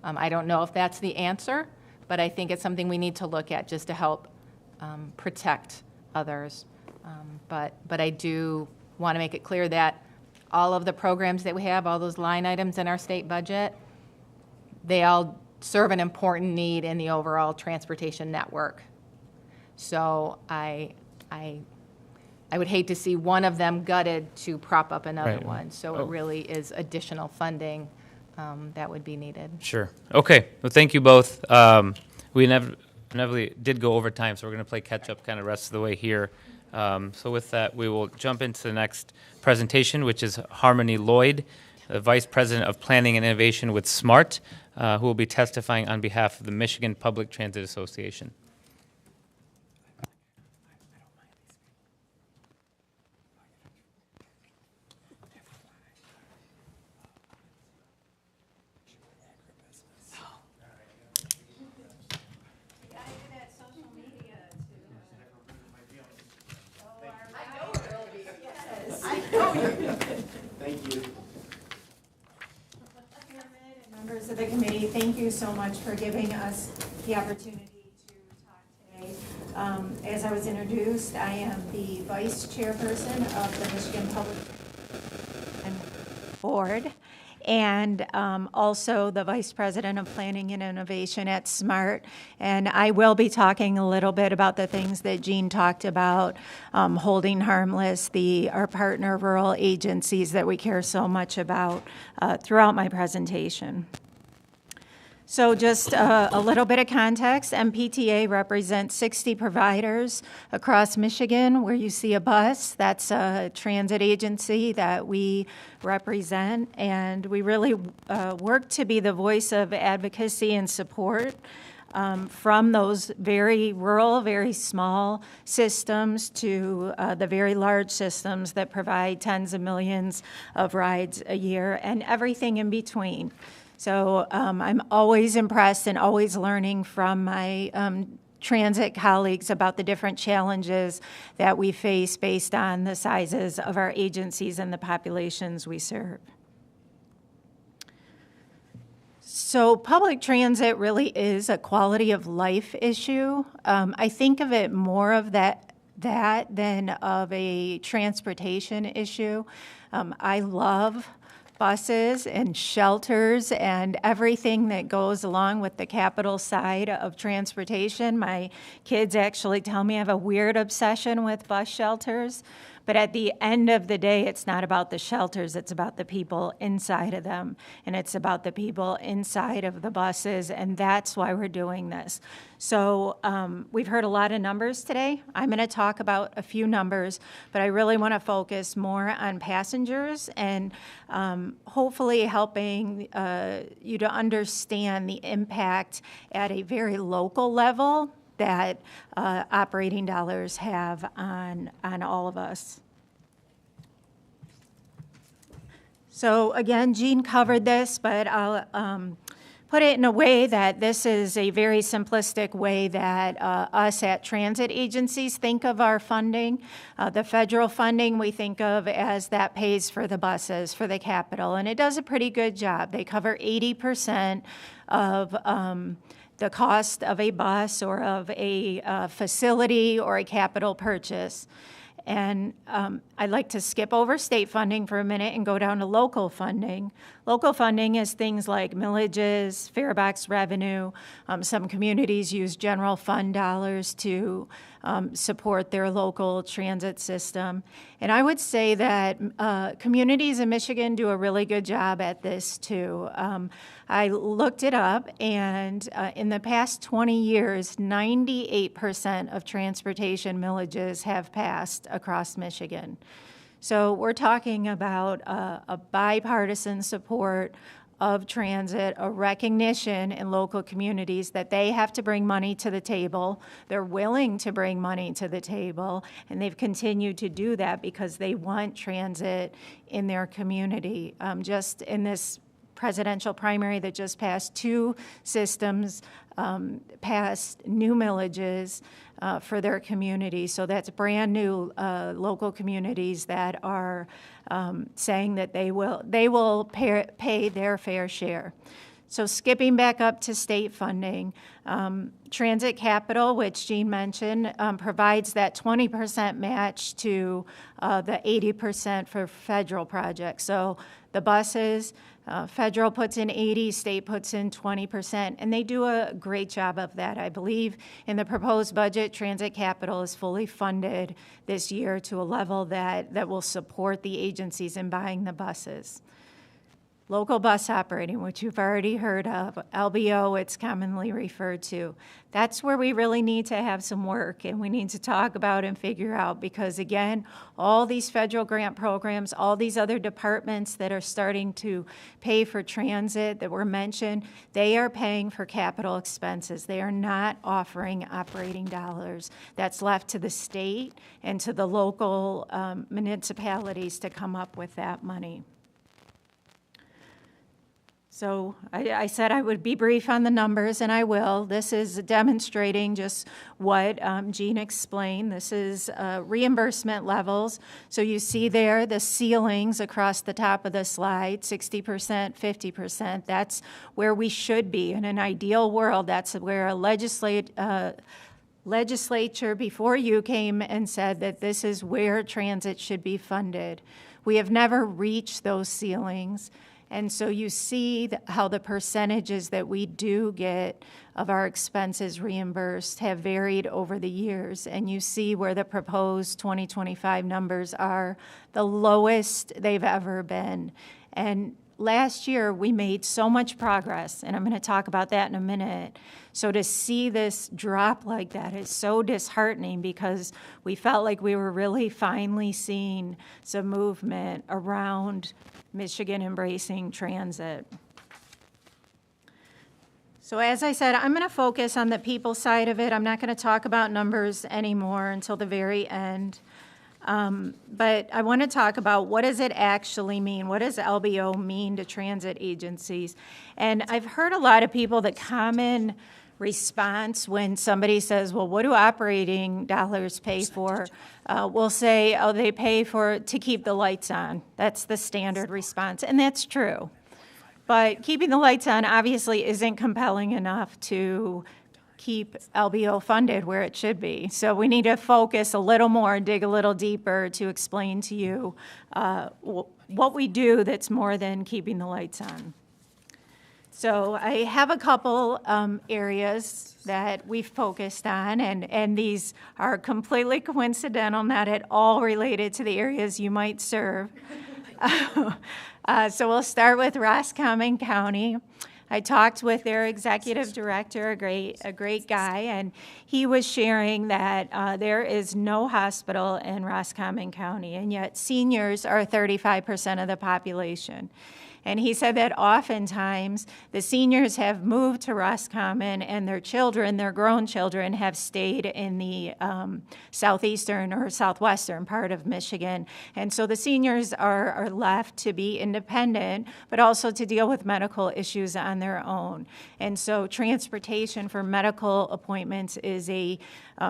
I don't know if that's the answer, but I think it's something we need to look at just to help protect others. But I do want to make it clear that all of the programs that we have, all those line items in our state budget, they all serve an important need in the overall transportation network. So I would hate to see one of them gutted to prop up another one. So it really is additional funding that would be needed. Sure. Okay. Well, thank you both. We inevitably did go over time, so we're going to play catch up kind of rest of the way here. So with that, we will jump into the next presentation, which is Harmony Lloyd. the Vice President of Planning and Innovation with SMART, who will be testifying on behalf of the Michigan Public Transit Association. Members of the committee, thank you so much for giving us the opportunity to talk today. As I was introduced, I am the vice chairperson of the Michigan Public Board, and also the vice president of planning and innovation at SMART. And I will be talking a little bit about the things that Jean talked about, holding harmless our partner rural agencies that we care so much about throughout my presentation. So just a little bit of context. MPTA represents 60 providers across Michigan. Where you see a bus, that's a transit agency that we represent. And we really work to be the voice of advocacy and support from those very rural, very small systems to the very large systems that provide tens of millions of rides a year and everything in between. So I'm always impressed and always learning from my transit colleagues about the different challenges that we face based on the sizes of our agencies and the populations we serve. So public transit really is a quality of life issue. I think of it more of that than of a transportation issue. I love buses and shelters and everything that goes along with the capital side of transportation. My kids actually tell me I have a weird obsession with bus shelters. But at the end of the day, it's not about the shelters, it's about the people inside of them. And it's about the people inside of the buses, and that's why we're doing this. So we've heard a lot of numbers today. I'm gonna talk about a few numbers, but I really wanna focus more on passengers and hopefully helping you to understand the impact at a very local level that operating dollars have on all of us. So again, Jean covered this, but I'll put it in a way that this is a very simplistic way that us at transit agencies think of our funding. The federal funding we think of as that pays for the buses, for the capital, and it does a pretty good job. They cover 80% of the cost of a bus or of a facility or a capital purchase. And I'd like to skip over state funding for a minute and go down to local funding. Local funding is things like millages, fare box revenue. Some communities use general fund dollars to support their local transit system. And I would say that communities in Michigan do a really good job at this too. I looked it up, and in the past 20 years, 98% of transportation millages have passed across Michigan. So we're talking about a bipartisan support of transit, a recognition in local communities that they have to bring money to the table. They're willing to bring money to the table, and they've continued to do that because they want transit in their community. Just in this presidential primary that just passed, 2 systems passed new millages for their community. So that's brand new local communities that are saying that they will pay their fair share. So skipping back up to state funding, Transit Capital, which Jean mentioned, provides that 20% match to the 80% for federal projects. So the buses, federal puts in 80, state puts in 20%, and they do a great job of that. I believe in the proposed budget, Transit Capital is fully funded this year to a level that will support the agencies in buying the buses. Local bus operating, which you've already heard of, LBO, it's commonly referred to. That's where we really need to have some work, and we need to talk about and figure out, because again, all these federal grant programs, all these other departments that are starting to pay for transit that were mentioned, they are paying for capital expenses. They are not offering operating dollars. That's left to the state and to the local municipalities to come up with that money. So I said I would be brief on the numbers, and I will. This is demonstrating just what Jean explained. This is reimbursement levels. So you see there the ceilings across the top of the slide, 60%, 50%. That's where we should be. In an ideal world, that's where a legislature before you came and said that this is where transit should be funded. We have never reached those ceilings. And so you see how the percentages that we do get of our expenses reimbursed have varied over the years. And you see where the proposed 2025 numbers are the lowest they've ever been. And last year, we made so much progress, and I'm going to talk about that in a minute. So to see this drop like that is so disheartening, because we felt like we were really finally seeing some movement around Michigan embracing transit. So as I said, I'm going to focus on the people side of it. I'm not going to talk about numbers anymore until the very end. But I want to talk about, what does it actually mean? What does LBO mean to transit agencies? And I've heard a lot of people, the common response when somebody says, well, what do operating dollars pay for? We'll say, oh, they pay to keep the lights on. That's the standard response, and that's true. But keeping the lights on obviously isn't compelling enough to keep LBO funded where it should be. So we need to focus a little more, dig a little deeper to explain to you what we do that's more than keeping the lights on. So I have a couple areas that we've focused on, and these are completely coincidental, not at all related to the areas you might serve. So we'll start with Roscommon County. I talked with their executive director, a great guy, and he was sharing that there is no hospital in Roscommon County, and yet seniors are 35% of the population. And he said that oftentimes the seniors have moved to Roscommon, and their children, their grown children, have stayed in the southeastern or southwestern part of Michigan. And so the seniors are left to be independent, but also to deal with medical issues on their own. And so transportation for medical appointments is a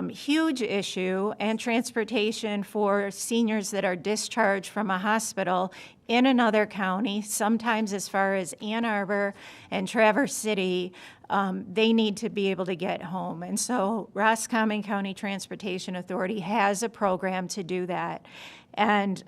huge issue, and transportation for seniors that are discharged from a hospital in another county, sometimes as far as Ann Arbor and Traverse City, they need to be able to get home. And so Roscommon County Transportation Authority has a program to do that. And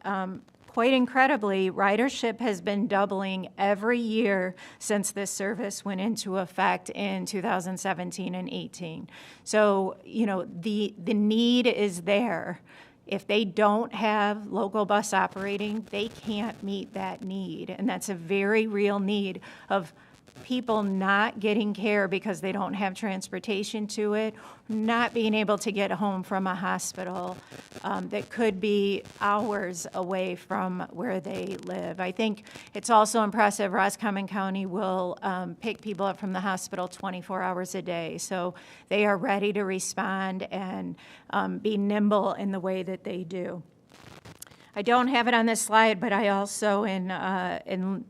quite incredibly, ridership has been doubling every year since this service went into effect in 2017 and 18. So, you know, the need is there. If they don't have local bus operating, they can't meet that need. And that's a very real need of people not getting care because they don't have transportation to it, not being able to get home from a hospital that could be hours away from where they live. I think it's also impressive, Roscommon County will pick people up from the hospital 24 hours a day. So they are ready to respond and be nimble in the way that they do. I don't have it on this slide, but I also, in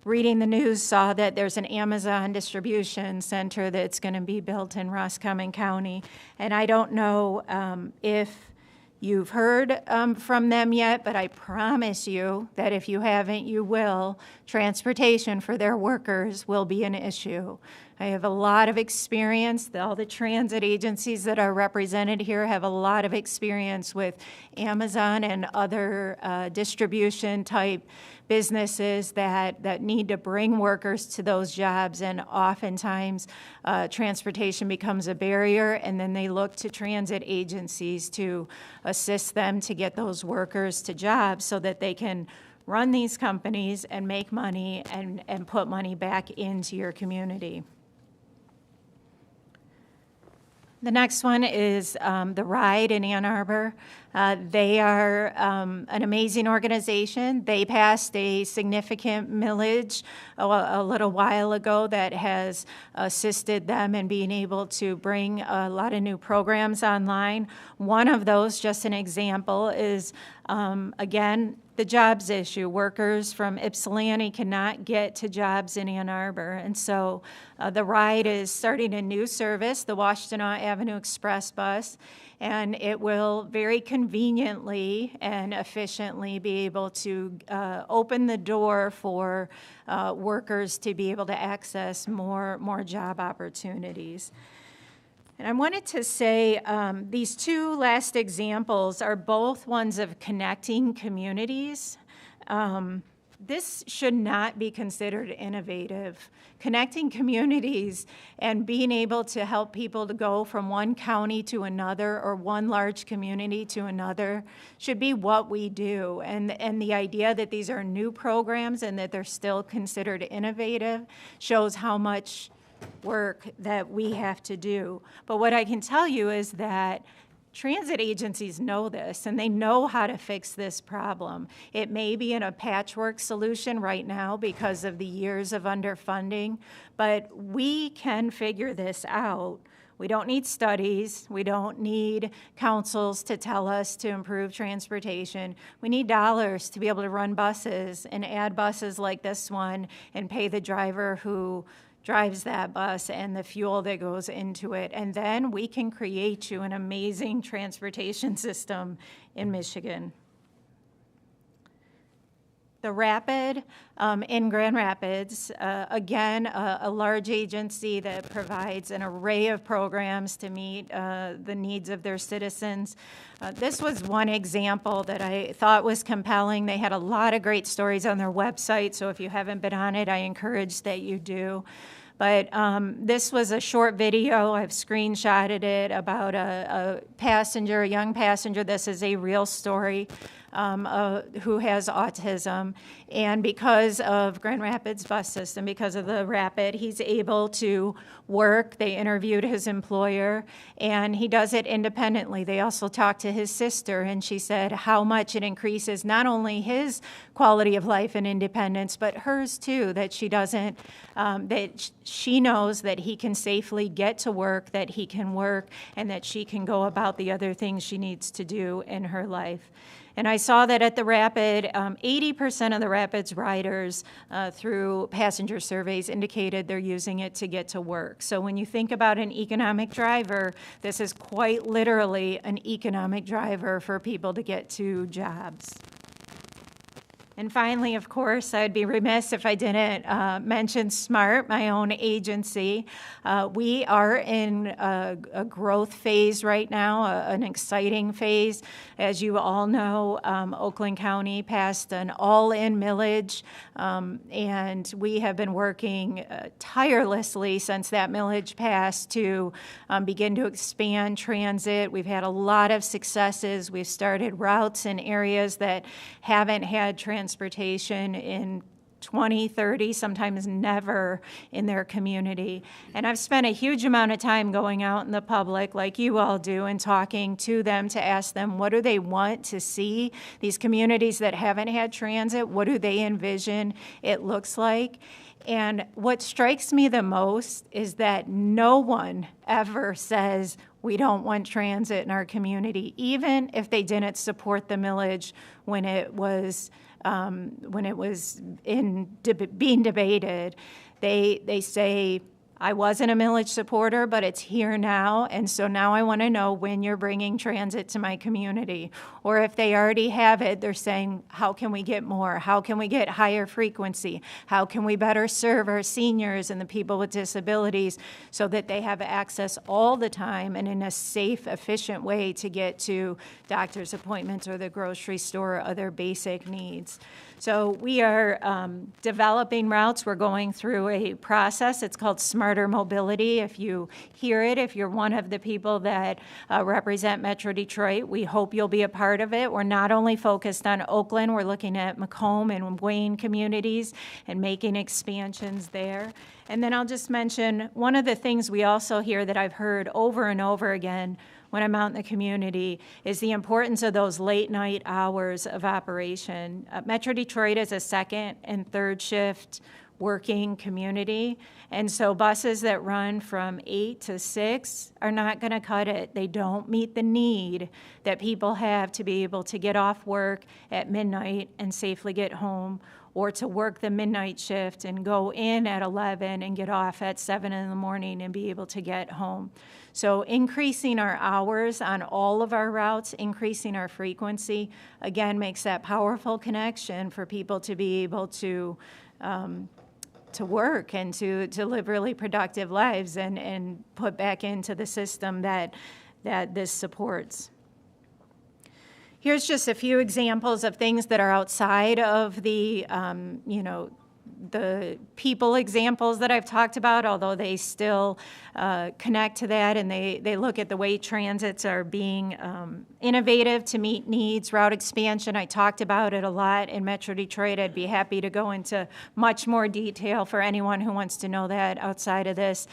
reading the news, saw that there's an Amazon distribution center that's going to be built in Roscommon County. And I don't know if you've heard from them yet, but I promise you that if you haven't, you will. Transportation for their workers will be an issue. I have a lot of experience. All the transit agencies that are represented here have a lot of experience with Amazon and other distribution type businesses that need to bring workers to those jobs, and oftentimes transportation becomes a barrier, and then they look to transit agencies to assist them to get those workers to jobs so that they can run these companies and make money and put money back into your community. The next one is the Ride in Ann Arbor. They are an amazing organization. They passed a significant millage a little while ago that has assisted them in being able to bring a lot of new programs online. One of those, just an example, is, again, the jobs issue. Workers from Ypsilanti cannot get to jobs in Ann Arbor. And so the Ride is starting a new service, the Washtenaw Avenue Express Bus, and it will very conveniently and efficiently be able to open the door for workers to be able to access more job opportunities. And I wanted to say these two last examples are both ones of connecting communities. This should not be considered innovative. Connecting communities and being able to help people to go from one county to another or one large community to another should be what we do. And the idea that these are new programs and that they're still considered innovative shows how much work that we have to do. But what I can tell you is that transit agencies know this, and they know how to fix this problem. It may be in a patchwork solution right now because of the years of underfunding, but we can figure this out. We don't need studies. We don't need councils to tell us to improve transportation. We need dollars to be able to run buses and add buses like this one and pay the driver who drives that bus and the fuel that goes into it. And then we can create you an amazing transportation system in Michigan. The Rapid in Grand Rapids, again, a large agency that provides an array of programs to meet the needs of their citizens. This was one example that I thought was compelling. They had a lot of great stories on their website, so if you haven't been on it, I encourage that you do. But this was a short video. I've screenshotted it about a passenger, a young passenger. This is a real story. Who has autism, and because of Grand Rapids bus system, because of the Rapid, he's able to work. They interviewed his employer, and he does it independently. They also talked to his sister, and she said how much it increases not only his quality of life and independence, but hers too, that she doesn't, that she knows that he can safely get to work, that he can work, and that she can go about the other things she needs to do in her life. And I saw that at the Rapid, 80% of the Rapid's riders through passenger surveys indicated they're using it to get to work. So when you think about an economic driver, this is quite literally an economic driver for people to get to jobs. And finally, of course, I'd be remiss if I didn't mention SMART, my own agency. We are in a growth phase right now, an exciting phase. As you all know, Oakland County passed an all-in millage, and we have been working tirelessly since that millage passed to begin to expand transit. We've had a lot of successes. We've started routes in areas that haven't had transportation in 20, 30, sometimes never in their community. And I've spent a huge amount of time going out in the public, like you all do, and talking to them to ask them what do they want to see, these communities that haven't had transit, what do they envision it looks like? And what strikes me the most is that no one ever says we don't want transit in our community, even if they didn't support the millage when it was being debated. They say, I wasn't a millage supporter, but it's here now, and so now I want to know when you're bringing transit to my community. Or if they already have it, they're saying, how can we get more? How can we get higher frequency? How can we better serve our seniors and the people with disabilities so that they have access all the time and in a safe, efficient way to get to doctor's appointments or the grocery store or other basic needs? So we are developing routes. We're going through a process. It's called SMART smarter mobility. If you hear it, if you're one of the people that represent Metro Detroit, we hope you'll be a part of it. We're not only focused on Oakland, we're looking at Macomb and Wayne communities and making expansions there. And then I'll just mention one of the things we also hear that I've heard over and over again when I'm out in the community is the importance of those late night hours of operation. Metro Detroit is a second and third shift working community, and so buses that run from 8 to 6 are not going to cut it. They don't meet the need that people have to be able to get off work at midnight and safely get home, or to work the midnight shift and go in at 11 and get off at 7 in the morning and be able to get home. So increasing our hours on all of our routes, increasing our frequency, again, makes that powerful connection for people to be able to work and to live really productive lives and put back into the system that this supports. Here's just a few examples of things that are outside of the, the people examples that I've talked about, although they still connect to that, and they look at the way transits are being innovative to meet needs. Route expansion, I talked about it a lot in Metro Detroit. I'd be happy to go into much more detail for anyone who wants to know that outside of this.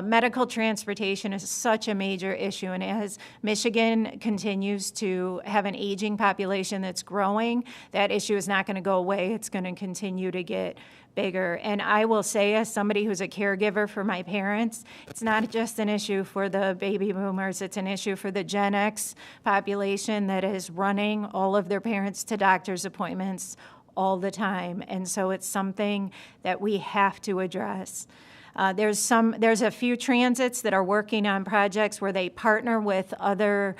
Medical transportation is such a major issue, and as Michigan continues to have an aging population that's growing, that issue is not going to go away. It's going to continue to get bigger. And I will say, as somebody who's a caregiver for my parents, it's not just an issue for the baby boomers, it's an issue for the Gen X population that is running all of their parents to doctor's appointments all the time. And so it's something that we have to address. There's a few transits that are working on projects where they partner with other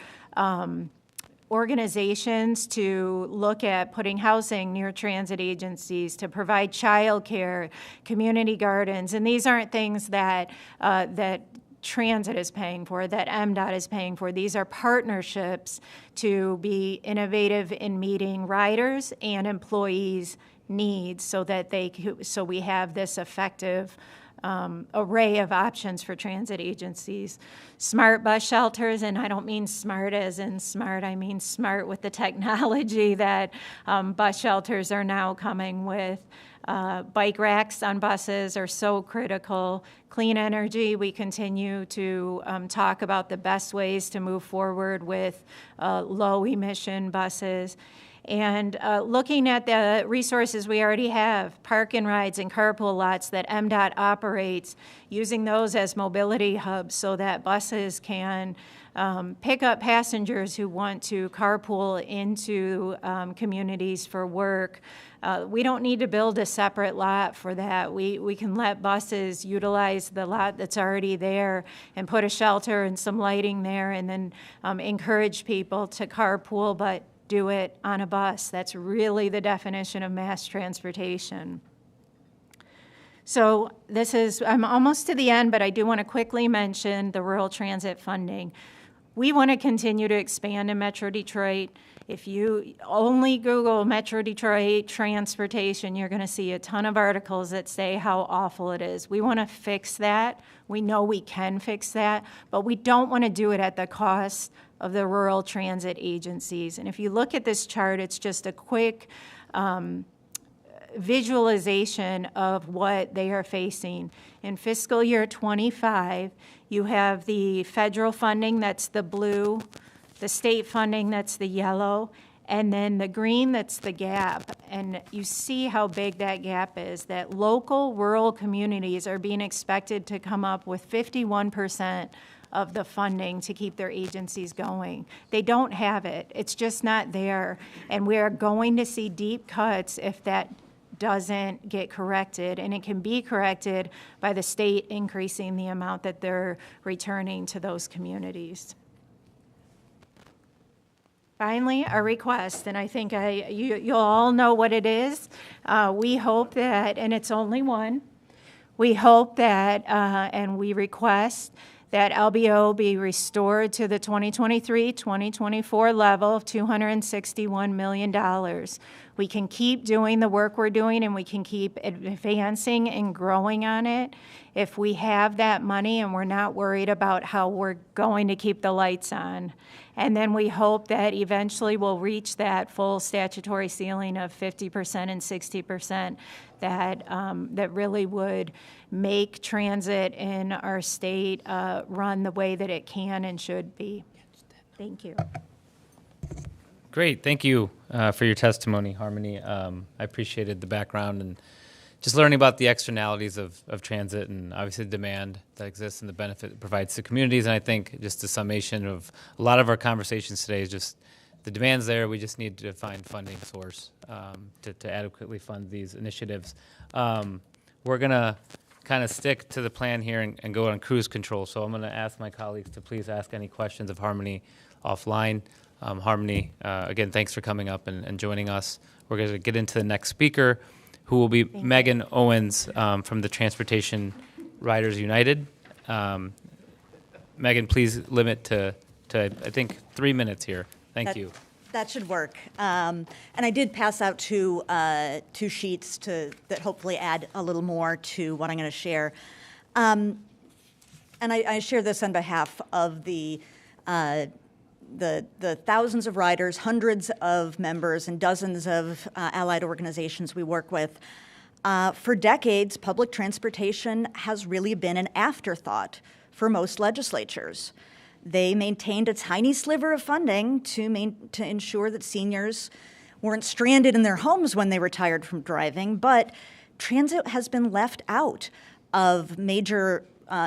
organizations to look at putting housing near transit agencies, to provide childcare, community gardens, and these aren't things that transit is paying for, that MDOT is paying for. These are partnerships to be innovative in meeting riders and employees' needs, so we have this effective array of options for transit agencies. Smart bus shelters, and I don't mean smart as in smart, I mean smart with the technology that bus shelters are now coming with. Bike racks on buses are so critical. Clean energy, we continue to talk about the best ways to move forward with low-emission buses. And looking at the resources we already have, park and rides and carpool lots that MDOT operates, using those as mobility hubs so that buses can pick up passengers who want to carpool into communities for work. We don't need to build a separate lot for that. We can let buses utilize the lot that's already there and put a shelter and some lighting there, and then encourage people to carpool, but do it on a bus. That's really the definition of mass transportation. So I'm almost to the end, but I do want to quickly mention the rural transit funding. We want to continue to expand in Metro Detroit. If you only Google Metro Detroit transportation, you're going to see a ton of articles that say how awful it is. We want to fix that. We know we can fix that, but we don't want to do it at the cost of the rural transit agencies. And if you look at this chart, it's just a quick visualization of what they are facing. In fiscal year 25, you have the federal funding, that's the blue, the state funding, that's the yellow, and then the green, that's the gap. And you see how big that gap is, that local rural communities are being expected to come up with 51% of the funding to keep their agencies going. They don't have it. It's just not there. And we are going to see deep cuts if that doesn't get corrected, and it can be corrected by the state increasing the amount that they're returning to those communities. Finally, a request, and I think you'll all know what it is. We hope that, and it's only one, we hope that, and we request that LBO be restored to the 2023-2024 level of $261 million. We can keep doing the work we're doing, and we can keep advancing and growing on it if we have that money and we're not worried about how we're going to keep the lights on. And then we hope that eventually we'll reach that full statutory ceiling of 50% and 60% that really would make transit in our state run the way that it can and should be. Thank you. Great, thank you for your testimony, Harmony. I appreciated the background and just learning about the externalities of transit and obviously the demand that exists and the benefit it provides to communities. And I think just a summation of a lot of our conversations today is just the demand's there. We just need to find funding source to adequately fund these initiatives. We're going to kind of stick to the plan here and go on cruise control. So I'm going to ask my colleagues to please ask any questions of Harmony offline. Harmony, again, thanks for coming up and joining us. We're going to get into the next speaker, who will be Megan Owens from the Transportation Riders United. Megan, please limit to I think 3 minutes here. Thank you. That should work. And I did pass out two sheets that hopefully add a little more to what I'm going to share. And I share this on behalf of the thousands of riders, hundreds of members, and dozens of allied organizations we work with. For decades, public transportation has really been an afterthought for most legislatures. They maintained a tiny sliver of funding to ensure that seniors weren't stranded in their homes when they retired from driving, but transit has been left out of major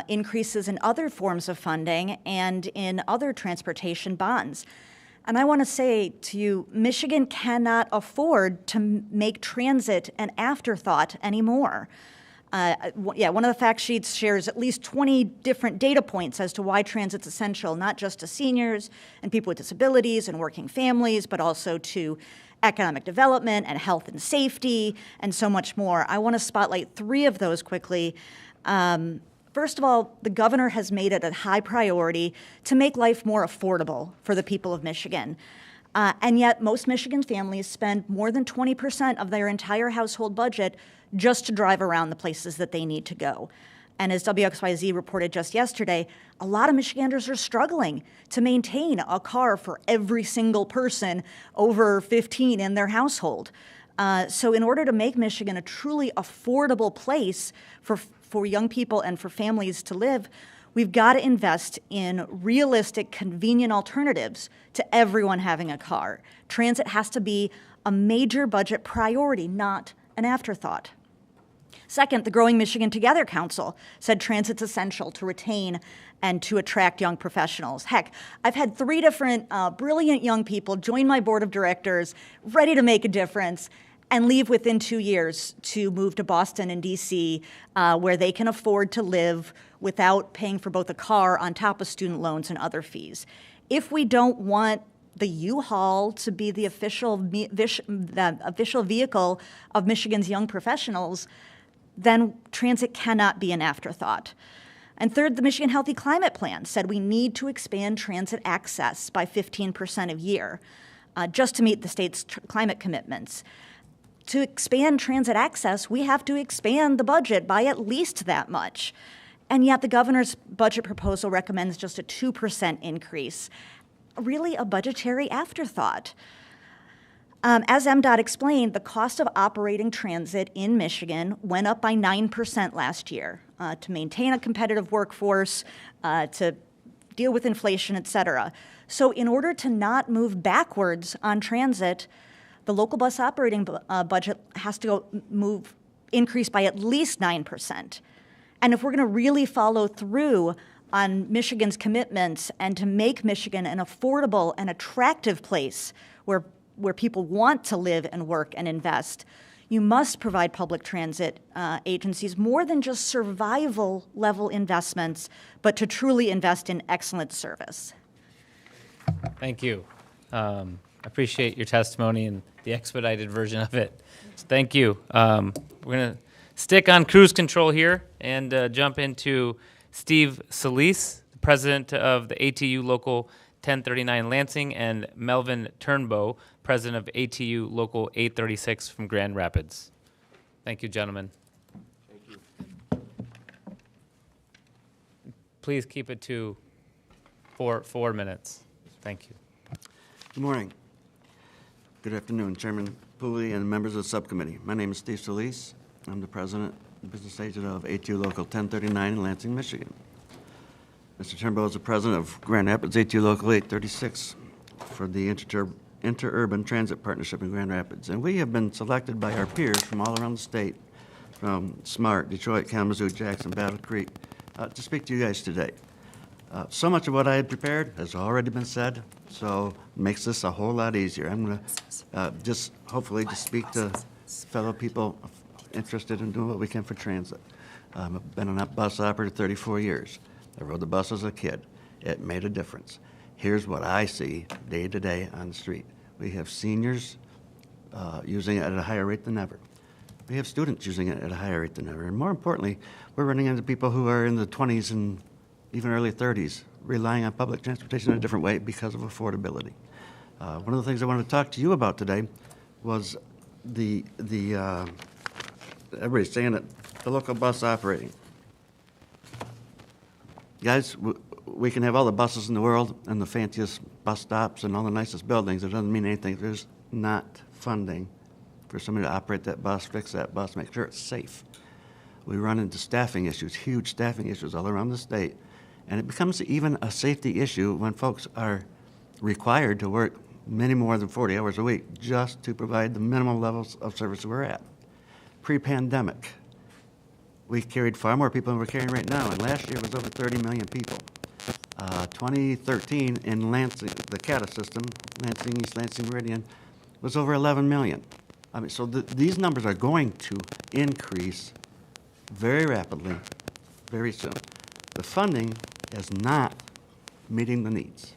increases in other forms of funding and in other transportation bonds. And I want to say to you, Michigan cannot afford to make transit an afterthought anymore. One of the fact sheets shares at least 20 different data points as to why transit's essential, not just to seniors and people with disabilities and working families, but also to economic development and health and safety and so much more. I want to spotlight 3 of those quickly. First of all, the governor has made it a high priority to make life more affordable for the people of Michigan. And yet most Michigan families spend more than 20% of their entire household budget just to drive around the places that they need to go. And as WXYZ reported just yesterday, a lot of Michiganders are struggling to maintain a car for every single person over 15 in their household. So in order to make Michigan a truly affordable place for young people and for families to live, we've got to invest in realistic, convenient alternatives to everyone having a car. Transit has to be a major budget priority, not an afterthought. Second, the Growing Michigan Together Council said transit's essential to retain and to attract young professionals. Heck, I've had 3 different brilliant young people join my board of directors, ready to make a difference, and leave within 2 years to move to Boston and DC, where they can afford to live without paying for both a car on top of student loans and other fees. If we don't want the U-Haul to be the official vehicle of Michigan's young professionals, then transit cannot be an afterthought. And third, the Michigan Healthy Climate Plan said we need to expand transit access by 15% a year just to meet the state's climate commitments. To expand transit access, we have to expand the budget by at least that much. And yet the governor's budget proposal recommends just a 2% increase, really a budgetary afterthought. As MDOT explained, the cost of operating transit in Michigan went up by 9% last year to maintain a competitive workforce, to deal with inflation, et cetera. So in order to not move backwards on transit, the local bus operating budget has to increase by at least 9%. And if we're going to really follow through on Michigan's commitments and to make Michigan an affordable and attractive place where people want to live and work and invest, you must provide public transit agencies more than just survival-level investments, but to truly invest in excellent service. Thank you. Appreciate your testimony and the expedited version of it. So thank you. We're going to stick on cruise control here and jump into Steve Solis, the president of the ATU Local 1039 Lansing, and Melvin Turnbow, President of ATU Local 836 from Grand Rapids. Thank you, gentlemen. Thank you. Please keep it to 4 minutes. Thank you. Good morning. Good afternoon, Chairman Pooley and members of the subcommittee. My name is Steve Solis. I'm the president and business agent of ATU Local 1039 in Lansing, Michigan. Mr. Turnbow is the president of Grand Rapids ATU Local 836 for the Interurban Transit Partnership in Grand Rapids. And we have been selected by our peers from all around the state, from SMART, Detroit, Kalamazoo, Jackson, Battle Creek, to speak to you guys today. So much of what I had prepared has already been said, so it makes this a whole lot easier. I'm going to just hopefully just speak to fellow people interested in doing what we can for transit. I've been a bus operator 34 years. I rode the bus as a kid. It made a difference. Here's what I see day to day on the street. We have seniors using it at a higher rate than ever. We have students using it at a higher rate than ever. And more importantly, we're running into people who are in the 20s and even early 30s, relying on public transportation in a different way because of affordability. One of the things I wanted to talk to you about today was everybody's saying it, the local bus operating. Guys, we can have all the buses in the world and the fanciest bus stops and all the nicest buildings. It doesn't mean anything if there's not funding for somebody to operate that bus, fix that bus, make sure it's safe. We run into staffing issues, huge staffing issues all around the state. And it becomes even a safety issue when folks are required to work many more than 40 hours a week just to provide the minimum levels of service we're at. Pre-pandemic, we carried far more people than we're carrying right now, and last year was over 30 million people. 2013 in Lansing, the CATA system, Lansing, East Lansing Meridian, was over 11 million. I mean, so these numbers are going to increase very rapidly, very soon. The funding is not meeting the needs.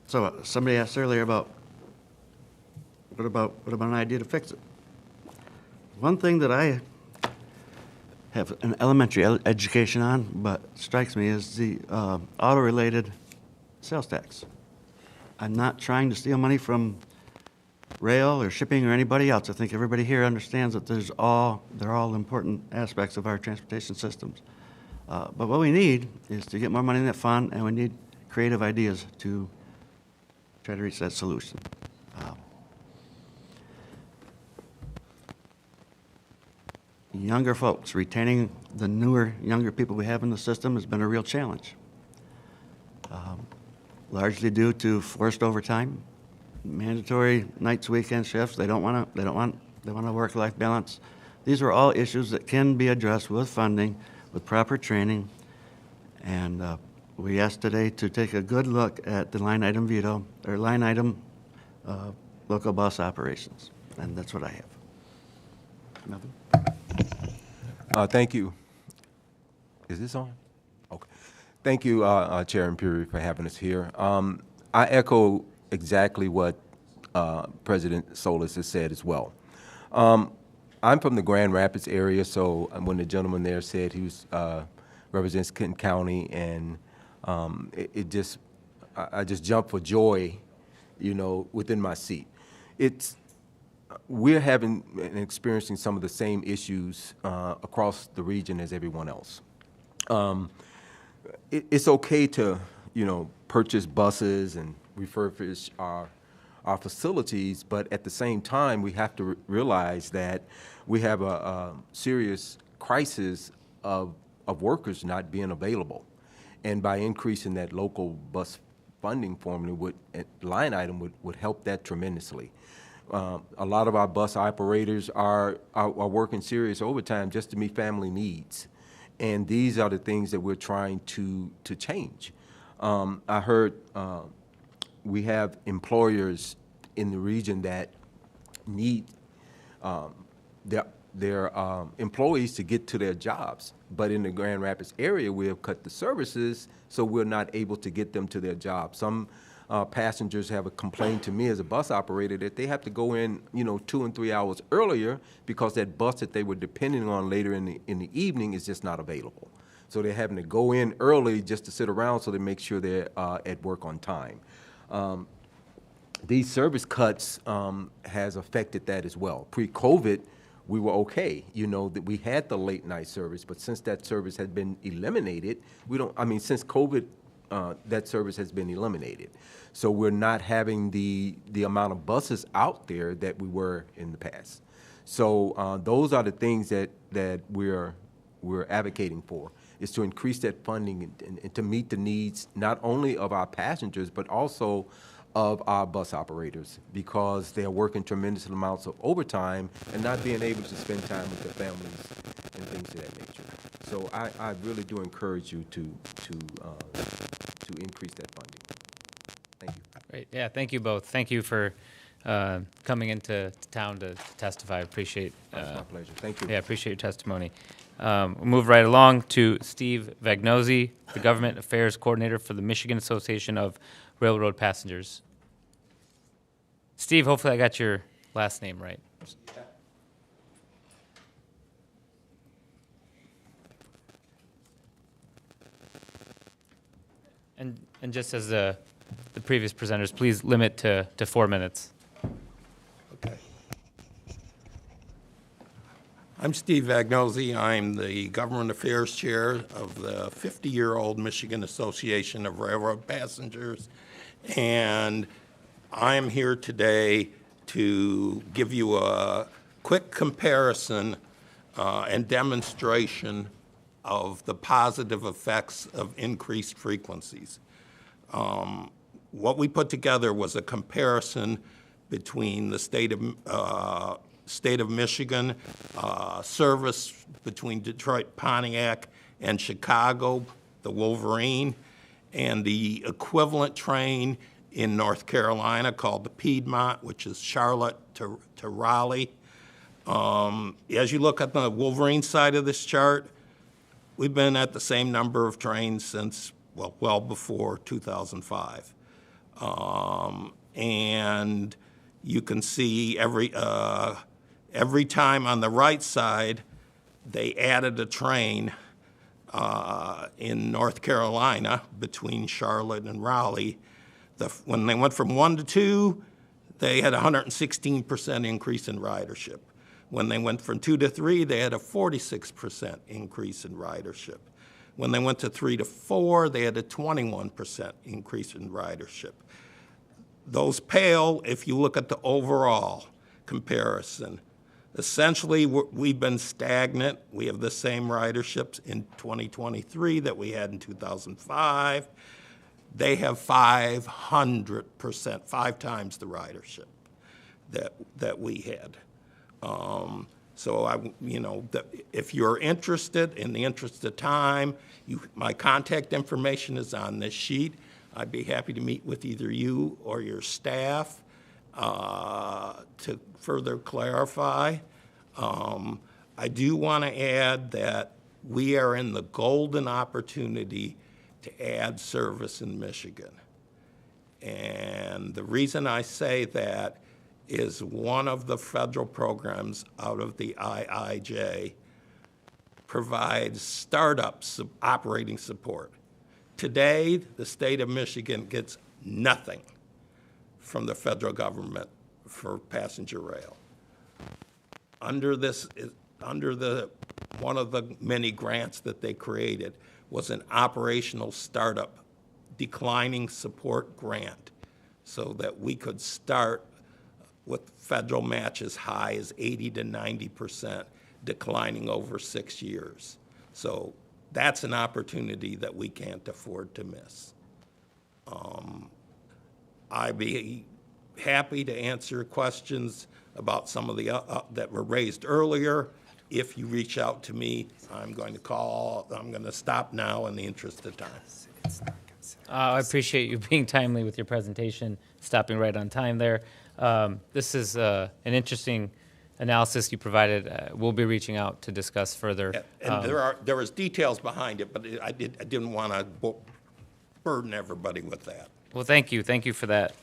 So somebody asked earlier about what about an idea to fix it? One thing that I have an elementary education on, but strikes me, is the auto-related sales tax. I'm not trying to steal money from rail or shipping or anybody else. I think everybody here understands that they're all important aspects of our transportation systems. But what we need is to get more money in that fund, and we need creative ideas to try to reach that solution. Younger folks, retaining the newer, younger people we have in the system has been a real challenge. Largely due to forced overtime, mandatory nights, weekend shifts. They want a work-life balance. These are all issues that can be addressed with funding, with proper training, and we asked today to take a good look at the line item veto, or line item local bus operations, and that's what I have. Melvin? Thank you. Is this on? Okay. Thank you, Chairman Puri, for having us here. I echo exactly what President Solis has said as well. I'm from the Grand Rapids area, so when the gentleman there said he was represents Kenton County, and I just jumped for joy, within my seat. We're having and experiencing some of the same issues across the region as everyone else. It's okay to, purchase buses and refurbish our facilities, but at the same time, we have to realize that we have a serious crisis of workers not being available. And by increasing that local bus funding formula line item would help that tremendously. A lot of our bus operators are working serious overtime just to meet family needs. And these are the things that we're trying to change. I heard we have employers in the region that need their employees to get to their jobs. But in the Grand Rapids area, we have cut the services, so we're not able to get them to their jobs. Some passengers have complained to me as a bus operator that they have to go in, 2 and 3 hours earlier because that bus that they were depending on later in the evening is just not available. So they're having to go in early just to sit around so they make sure they're at work on time. These service cuts has affected that as well. Pre-COVID, we were okay, that we had the late night service, but since that service had been eliminated, since COVID, that service has been eliminated. So we're not having the amount of buses out there that we were in the past. So those are the things that we're advocating for, is to increase that funding and to meet the needs not only of our passengers, but also of our bus operators, because they are working tremendous amounts of overtime and not being able to spend time with their families and things of that nature. So I really do encourage you to increase that funding. Thank you. Great. Yeah, thank you both. Thank you for coming into town to testify. I appreciate. It's my pleasure. Thank you. Yeah, appreciate your testimony. We'll move right along to Steve Vagnozzi, the Government Affairs Coordinator for the Michigan Association of Railroad Passengers. Steve, hopefully I got your last name right. And just as the previous presenters, please limit to 4 minutes. Okay. I'm Steve Vagnozzi. I'm the Government Affairs Chair of the 50-year-old Michigan Association of Railroad Passengers, and I'm here today to give you a quick comparison and demonstration of the positive effects of increased frequencies. What we put together was a comparison between the state of Michigan service between Detroit, Pontiac, and Chicago, the Wolverine, and the equivalent train in North Carolina called the Piedmont, which is Charlotte to Raleigh. As you look at the Wolverine side of this chart, we've been at the same number of trains since, well before 2005. And you can see every time on the right side, they added a train in North Carolina between Charlotte and Raleigh. When they went from 1 to 2, they had a 116% increase in ridership. When they went from 2 to 3, they had a 46% increase in ridership. When they went to 3 to 4, they had a 21% increase in ridership. Those pale if you look at the overall comparison. Essentially, we've been stagnant. We have the same riderships in 2023 that we had in 2005. They have 500%, 5 times the ridership that we had. So if you're interested, in the interest of time, my contact information is on this sheet. I'd be happy to meet with either you or your staff to further clarify. I do want to add that we are in the golden opportunity to add service in Michigan. And the reason I say that is one of the federal programs out of the IIJ provides startups operating support. Today, the state of Michigan gets nothing from the federal government for passenger rail. Under one of the many grants that they created was an operational startup declining support grant so that we could start with federal match as high as 80 to 90%, declining over 6 years. So that's an opportunity that we can't afford to miss. I'd be happy to answer questions about some of the that were raised earlier. If you reach out to me, I'm going to stop now in the interest of time. I appreciate you being timely with your presentation, stopping right on time there. This is an interesting analysis you provided. We'll be reaching out to discuss further. And there was details behind it, but I didn't want to burden everybody with that. Well, thank you. Thank you for that,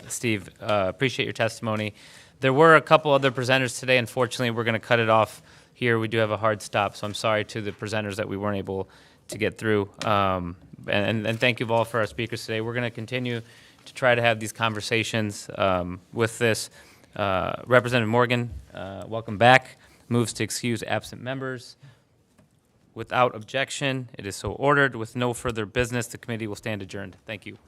Steve. Appreciate your testimony. There were a couple other presenters today. Unfortunately, we're going to cut it off here. We do have a hard stop, so I'm sorry to the presenters that we weren't able to get through. And thank you all for our speakers today. We're going to continue to try to have these conversations with this. Representative Morgan, welcome back. Moves to excuse absent members. Without objection, it is so ordered. With no further business, the committee will stand adjourned. Thank you.